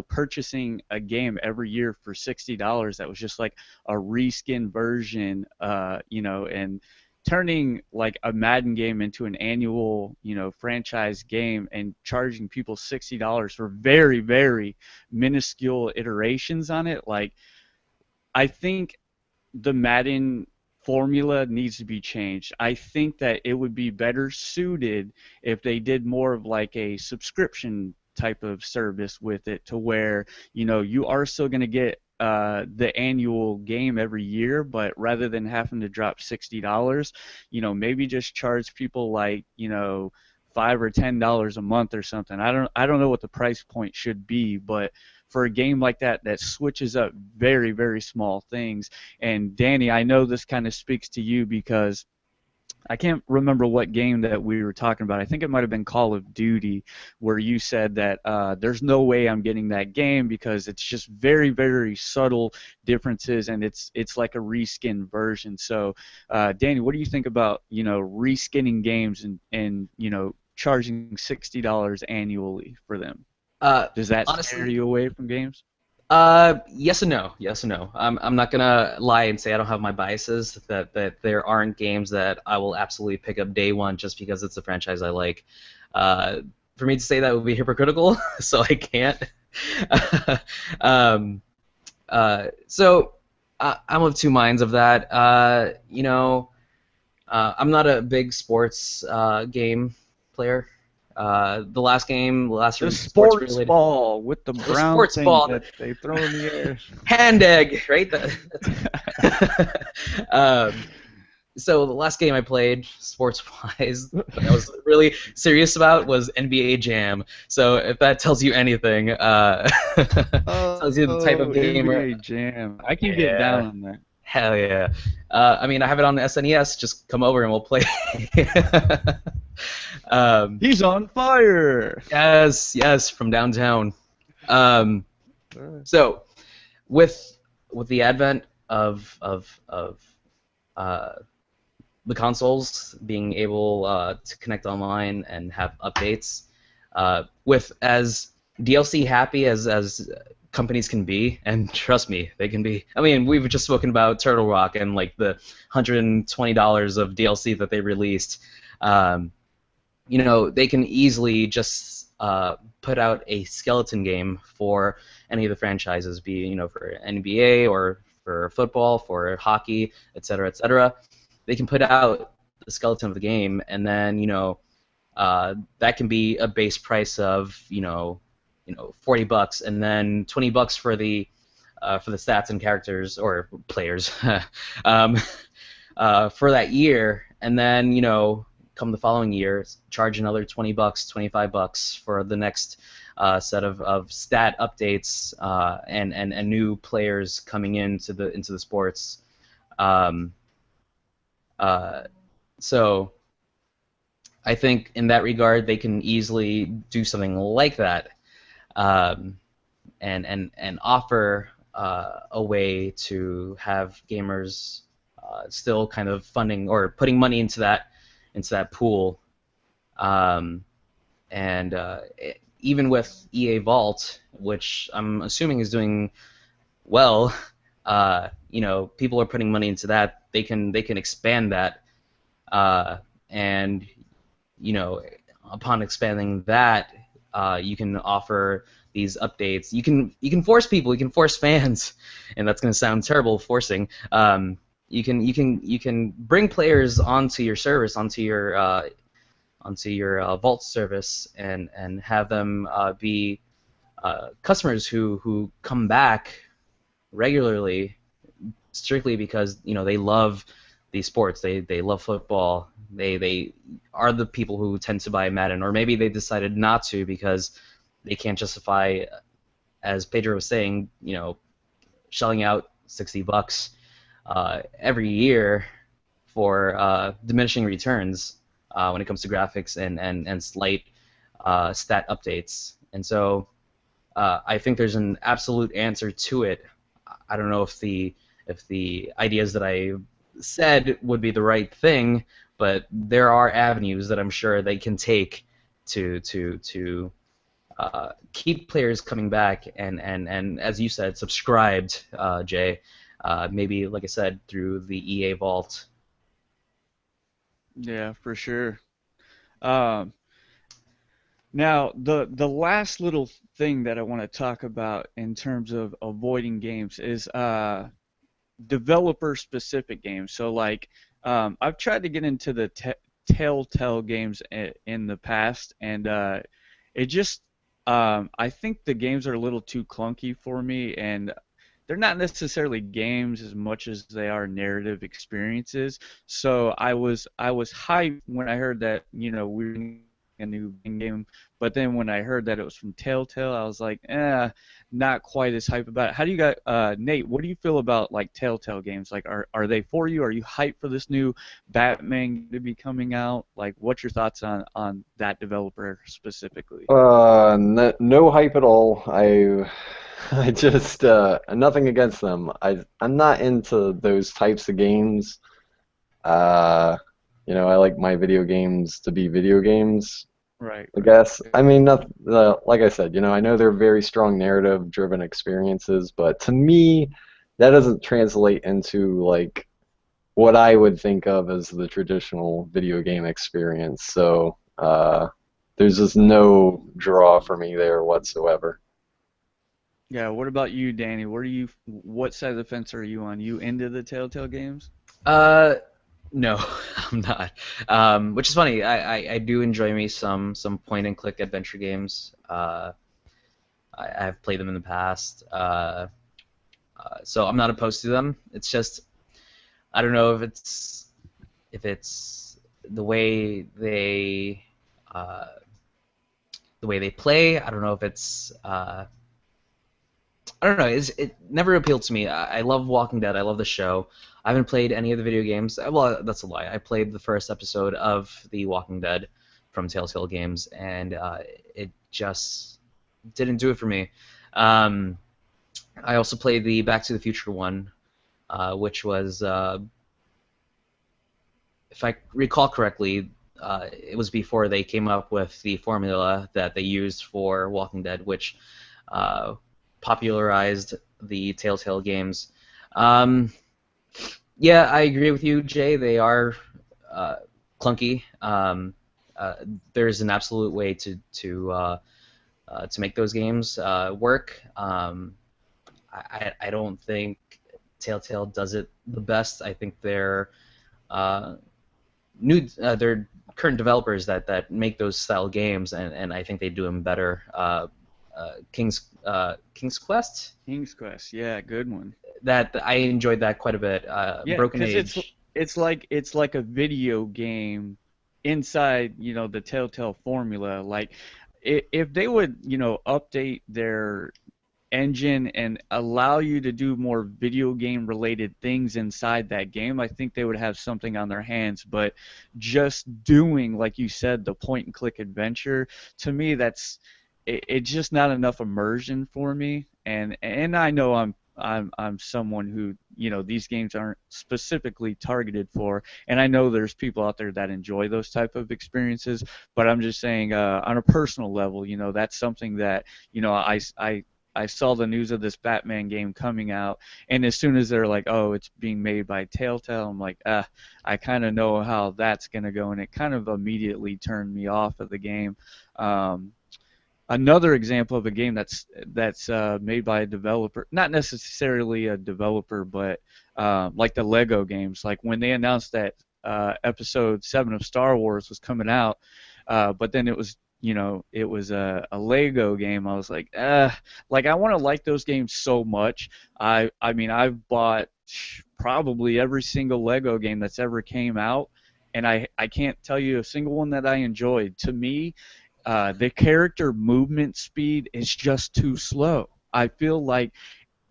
[SPEAKER 1] purchasing a game every year for $60 that was just like a reskin version, and turning like a Madden game into an annual, franchise game and charging people $60 for very, very minuscule iterations on it. Like, I think the Madden formula needs to be changed. I think that it would be better suited if they did more of like a subscription type of service with it, to where you are still going to get the annual game every year, but rather than having to drop $60, maybe just charge people like $5 or $10 a month or something. I don't know what the price point should be, but for a game like that switches up very, very small things. And Danny, I know this kind of speaks to you because I can't remember what game that we were talking about. I think it might have been Call of Duty, where you said that there's no way I'm getting that game because it's just very, very subtle differences, and it's like a reskin version. So, Danny, what do you think about reskinning games and charging $60 annually for them? Does that
[SPEAKER 3] Honestly,
[SPEAKER 1] scare you away from games?
[SPEAKER 3] Yes and no. Yes and no. I'm not gonna lie and say I don't have my biases. That there aren't games that I will absolutely pick up day one just because it's a franchise I like. For me to say that would be hypocritical, so I can't. So I'm of two minds of that. I'm not a big sports game player. The last
[SPEAKER 1] The
[SPEAKER 3] sports
[SPEAKER 1] sports
[SPEAKER 3] related
[SPEAKER 1] ball with the brown
[SPEAKER 3] sports
[SPEAKER 1] thing
[SPEAKER 3] ball
[SPEAKER 1] that they throw in the air.
[SPEAKER 3] hand egg, right? So the last game I played, sports-wise, that I was really serious about was NBA Jam. So if that tells you anything, tells you the type of gamer.
[SPEAKER 1] NBA Jam. I can get down on that.
[SPEAKER 3] Hell yeah. I mean, I have it on the SNES. Just come over and we'll play.
[SPEAKER 1] He's on fire.
[SPEAKER 3] Yes, from downtown. So, with the advent of the consoles being able to connect online and have updates, with as DLC happy as companies can be, and trust me, they can be. I mean, we've just spoken about Turtle Rock and like the $120 of DLC that they released. They can easily just put out a skeleton game for any of the franchises, be for NBA or for football, for hockey, etc., etc. They can put out the skeleton of the game, and then that can be a base price of $40, and then $20 for the stats and characters or players for that year, and then come the following year, charge another $20, $25 for the next set of stat updates and new players coming into the sports. So I think in that regard they can easily do something like that, and offer a way to have gamers still kind of funding or putting money into that pool, even with EA Vault, which I'm assuming is doing well, people are putting money into that. They can expand that, and upon expanding that, you can offer these updates. You can force people. You can force fans, and that's going to sound terrible, forcing. You can bring players onto your service, onto your Vault service, and have them be customers who come back regularly, strictly because they love these sports. They love football. They are the people who tend to buy Madden, or maybe they decided not to because they can't justify, as Pedro was saying, shelling out $60 every year for diminishing returns when it comes to graphics and slight stat updates. And so I think there's an absolute answer to it. I don't know if the ideas that I said would be the right thing, but there are avenues that I'm sure they can take to keep players coming back and as you said, subscribed, Jay. Maybe, like I said, through the EA Vault.
[SPEAKER 1] Yeah, for sure. Um, Now, the last little thing that I want to talk about in terms of avoiding games is developer specific games. So like I've tried to get into the Telltale games in the past, and it just I think the games are a little too clunky for me, and they're not necessarily games as much as they are narrative experiences. So I was hyped when I heard that we were getting a new game, but then when I heard that it was from Telltale, I was like, not quite as hype about it. How do you got Nate? What do you feel about like Telltale games? Like, are they for you? Are you hyped for this new Batman to be coming out? Like, what's your thoughts on that developer specifically?
[SPEAKER 2] No hype at all. I just nothing against them. I'm not into those types of games. Uh, I like my video games to be video games,
[SPEAKER 1] Right,
[SPEAKER 2] I
[SPEAKER 1] right.
[SPEAKER 2] guess. I mean, like I said, I know they're very strong narrative-driven experiences, but to me, that doesn't translate into like what I would think of as the traditional video game experience. So there's just no draw for me there whatsoever.
[SPEAKER 1] Yeah, what about you, Danny? What side of the fence are you on? You into the Telltale games?
[SPEAKER 3] Uh, no, I'm not. Which is funny. I do enjoy me some point and click adventure games. I've played them in the past. So I'm not opposed to them. It's just I don't know if it's the way uh, they play. I don't know if it's I don't know. It never appealed to me. I love Walking Dead. I love the show. I haven't played any of the video games. Well, that's a lie. I played the first episode of The Walking Dead from Telltale Games, and it just didn't do it for me. Um, I also played the Back to the Future one, which was, if I recall correctly, it was before they came up with the formula that they used for Walking Dead, which uh, popularized the Telltale games. Um, yeah, I agree with you, Jay. They are uh, clunky. Uh, there's an absolute way to make those games work. I don't think Telltale does it the best. I think uh, they're current developers that make those style games, and I think they do them better. King's Quest,
[SPEAKER 1] King's Quest, yeah, good one.
[SPEAKER 3] that I enjoyed that quite a bit.
[SPEAKER 1] Yeah,
[SPEAKER 3] Broken
[SPEAKER 1] because
[SPEAKER 3] Age.
[SPEAKER 1] it's like a video game inside, the Telltale formula. Like, if they would, update their engine and allow you to do more video game related things inside that game, I think they would have something on their hands. But just doing, like you said, the point and click adventure, to me, it's just not enough immersion for me. And I know I'm someone who, these games aren't specifically targeted for, and I know there's people out there that enjoy those type of experiences, but I'm just saying, on a personal level, that's something that, I saw the news of this Batman game coming out, and as soon as they're like, oh, it's being made by Telltale, I'm like, I kind of know how that's going to go, and it kind of immediately turned me off of the game. Um, Another example of a game that's made by a developer, not necessarily a developer, but like the Lego games. Like when they announced that Episode 7 of Star Wars was coming out, but then it was a Lego game. I was like I want to like those games so much. I mean I've bought probably every single Lego game that's ever came out, and I can't tell you a single one that I enjoyed. To me, the character movement speed is just too slow. I feel like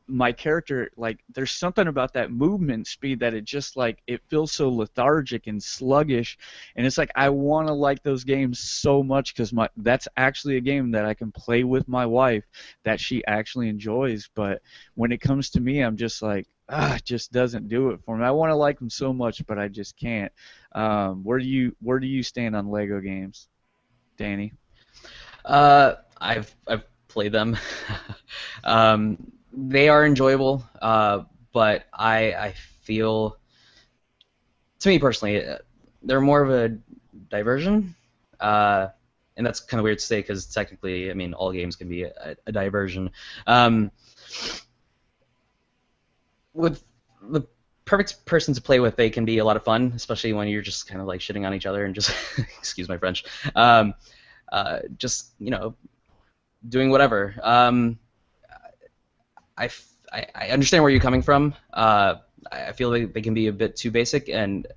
[SPEAKER 1] my character, like, there's something about that movement speed that it just, like, it feels so lethargic and sluggish, and it's like I want to like those games so much because that's actually a game that I can play with my wife that she actually enjoys. But when it comes to me, I'm just like, it just doesn't do it for me. I want to like them so much, but I just can't. Where do you stand on Lego games, Danny?
[SPEAKER 3] I've played them. They are enjoyable, but I feel, to me personally, they're more of a diversion. And that's kind of weird to say because technically, I mean, all games can be a diversion. With the perfect person to play with, they can be a lot of fun, especially when you're just kind of like shitting on each other and just, excuse my French, just, doing whatever. I understand where you're coming from. I feel like they can be a bit too basic, and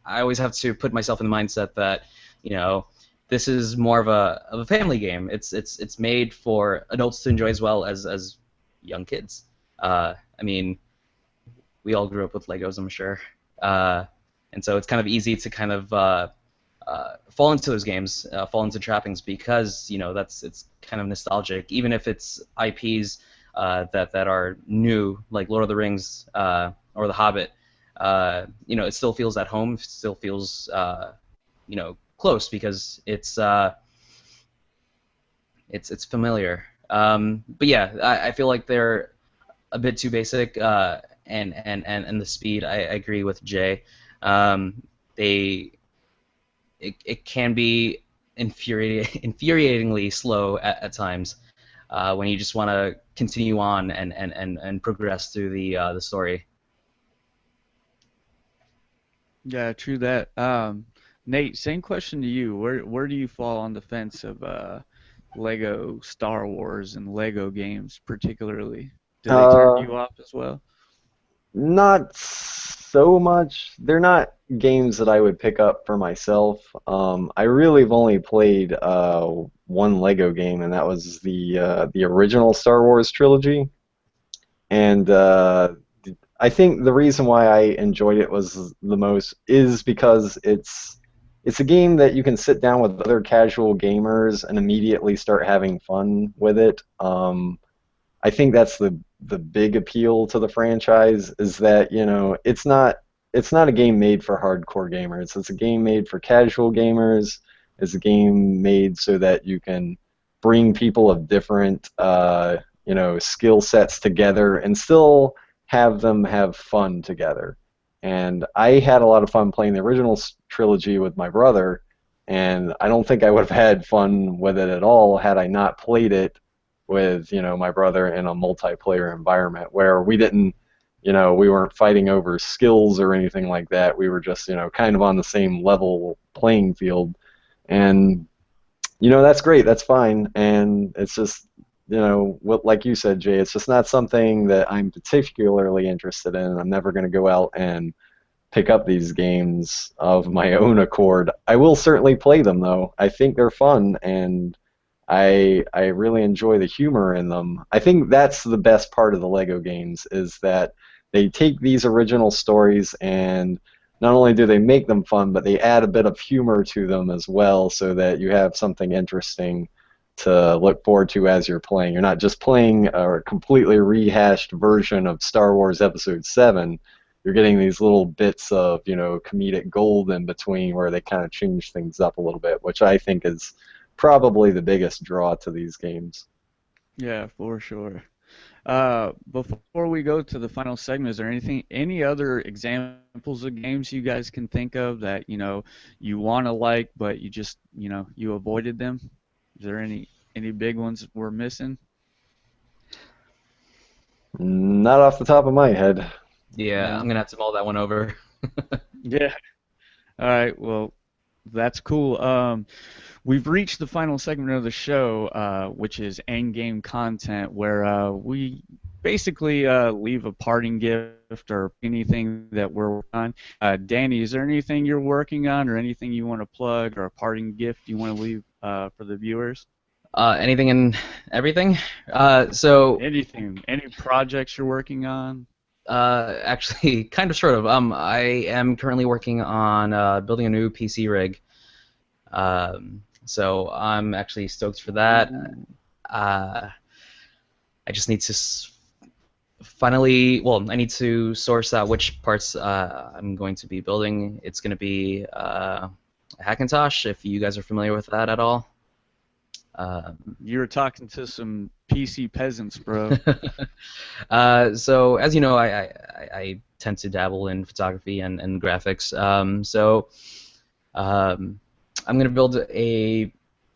[SPEAKER 3] I always have to put myself in the mindset that, this is more of a family game. It's made for adults to enjoy as well as young kids. I mean, we all grew up with Legos, I'm sure, and so it's kind of easy to kind of fall into those games, fall into trappings because it's kind of nostalgic, even if it's IPs that are new, like Lord of the Rings or The Hobbit. It still feels at home. It still feels close because it's familiar. But yeah, I feel like they're a bit too basic, and the speed. I agree with Jay. It can be infuriatingly slow at times when you just want to continue on and progress through the story.
[SPEAKER 1] Yeah, true that. Nate, same question to you. Where do you fall on the fence of Lego Star Wars and Lego games particularly? Do they turn
[SPEAKER 2] Uh,
[SPEAKER 1] you off as well?
[SPEAKER 2] Not so much. They're not games that I would pick up for myself. I really have only played one Lego game, and that was the original Star Wars trilogy. And I think the reason why I enjoyed it was the most is because it's a game that you can sit down with other casual gamers and immediately start having fun with it. I think that's the big appeal to the franchise is that it's not a game made for hardcore gamers. It's a game made for casual gamers. It's a game made so that you can bring people of different skill sets together and still have them have fun together. And I had a lot of fun playing the original trilogy with my brother, and I don't think I would have had fun with it at all had I not played it with my brother in a multiplayer environment where we didn't we weren't fighting over skills or anything like that. We were just kind of on the same level playing field, and that's great, that's fine. And it's just what, like you said, Jay, it's just not something that I'm particularly interested in. I'm never going to go out and pick up these games of my own accord. I will certainly play them though. I think they're fun, and I really enjoy the humor in them. I think that's the best part of the Lego games is that they take these original stories and not only do they make them fun, but they add a bit of humor to them as well so that you have something interesting to look forward to as you're playing. You're not just playing a completely rehashed version of Star Wars Episode 7. You're getting these little bits of, comedic gold in between where they kind of change things up a little bit, which I think is probably the biggest draw to these games.
[SPEAKER 1] Yeah, for sure. Before we go to the final segment, is there any other examples of games you guys can think of that you want to like, but you just you avoided them? Is there any big ones we're missing?
[SPEAKER 2] Not off the top of my head.
[SPEAKER 3] Yeah,
[SPEAKER 1] No.
[SPEAKER 3] I'm gonna have to mull that one over.
[SPEAKER 1] Yeah. All right. Well, that's cool. We've reached the final segment of the show, which is end game content, where we basically leave a parting gift or anything that we're working on. Danny, is there anything you're working on or anything you want to plug or a parting gift you want to leave for the viewers?
[SPEAKER 3] Anything and everything. So
[SPEAKER 1] Anything, any projects you're working on?
[SPEAKER 3] actually, kind of, sort of. I am currently working on building a new PC rig. So I'm actually stoked for that.
[SPEAKER 1] Ooh.
[SPEAKER 3] I just need to finally, well, I need to source out which parts I'm going to be building. It's going to be a Hackintosh, if you guys are familiar with that at all.
[SPEAKER 1] You were talking to some PC peasants, bro.
[SPEAKER 3] So as you know, I tend to dabble in photography and graphics. I'm going to build a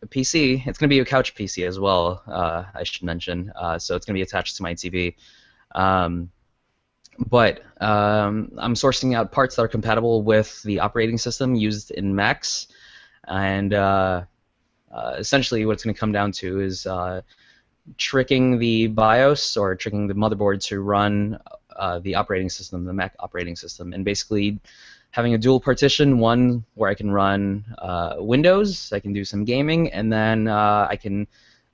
[SPEAKER 3] PC. It's going to be a couch PC as well, I should mention. So it's going to be attached to my TV. Um, but I'm sourcing out parts that are compatible with the operating system used in Macs, and essentially what it's going to come down to is tricking the BIOS or tricking the motherboard to run the operating system, the Mac operating system, and basically having a dual partition, one where I can run Windows, I can do some gaming, and then I can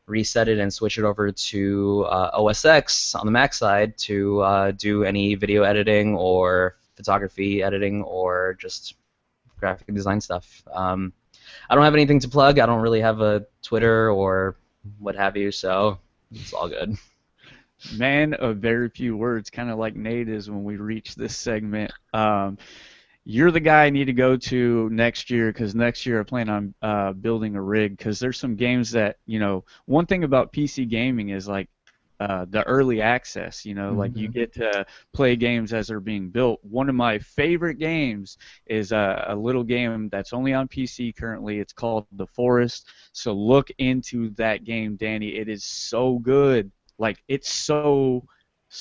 [SPEAKER 3] reset it and switch it over to OS X on the Mac side to do any video editing or photography editing or just graphic design stuff. I don't have anything to plug. I don't really have a Twitter or what have you, so it's all good.
[SPEAKER 1] Man of very few words, kind of like Nate is when we reach this segment. You're the guy I need to go to next year because next year I plan on building a rig because there's some games that, one thing about PC gaming is like the early access, like you get to play games as they're being built. One of my favorite games is a little game that's only on PC currently. It's called The Forest. So look into that game, Danny. It is so good. Like, it's so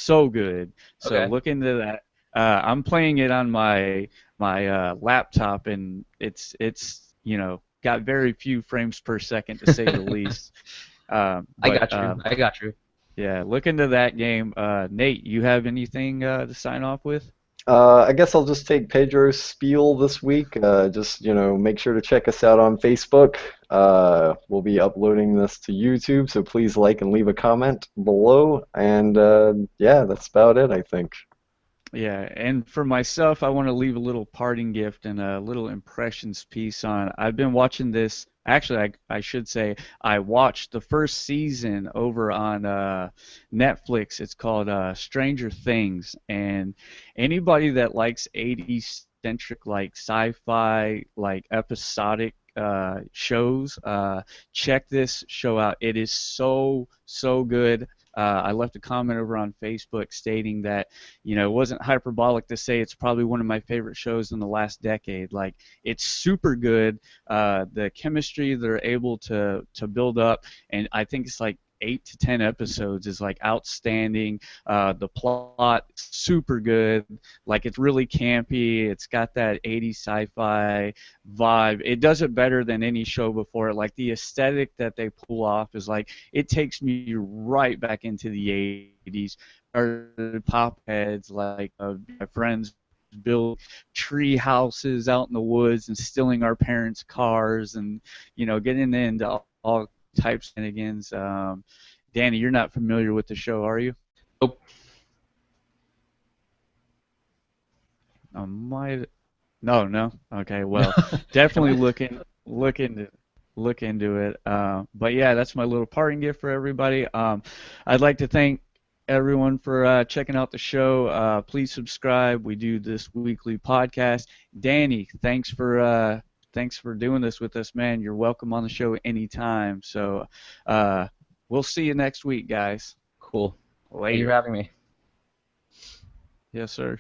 [SPEAKER 1] good. So
[SPEAKER 3] Okay.
[SPEAKER 1] look into that. I'm playing it on my laptop, and it's got very few frames per second to say the least.
[SPEAKER 3] I
[SPEAKER 1] But
[SPEAKER 3] got you. I got you.
[SPEAKER 1] yeah, look into that game. Nate, you have anything to sign off with?
[SPEAKER 2] I guess I'll just take Pedro's spiel this week. Just, make sure to check us out on Facebook. We'll be uploading this to YouTube, so please like and leave a comment below. And yeah, that's about it, I think.
[SPEAKER 1] Yeah, and for myself, I want to leave a little parting gift and a little impressions piece on. I've been watching this. Actually, I should say I watched the first season over on Netflix. It's called Stranger Things, and anybody that likes 80s centric like sci-fi, like episodic shows, check this show out. It is so good. I left a comment over on Facebook stating that it wasn't hyperbolic to say it's probably one of my favorite shows in the last decade. Like, it's super good. The chemistry they're able to build up, and I think it's like 8 to 10 episodes is like outstanding. The plot super good. Like, it's really campy. It's got that 80s sci-fi vibe. It does it better than any show before. Like, the aesthetic that they pull off is like it takes me right back into the 80s. Or pop heads like my friends build tree houses out in the woods and stealing our parents' cars and getting into all types of shenanigans. Danny, you're not familiar with the show, are you?
[SPEAKER 3] Nope.
[SPEAKER 1] Might no. Okay, well, definitely look into it. But yeah, that's my little parting gift for everybody. I'd like to thank everyone for checking out the show. Please subscribe. We do this weekly podcast. Danny, thanks for doing this with us, man. You're welcome on the show anytime. So we'll see you next week, guys.
[SPEAKER 3] Cool. Thank you
[SPEAKER 1] Later.
[SPEAKER 3] for having me.
[SPEAKER 1] Yes, sir.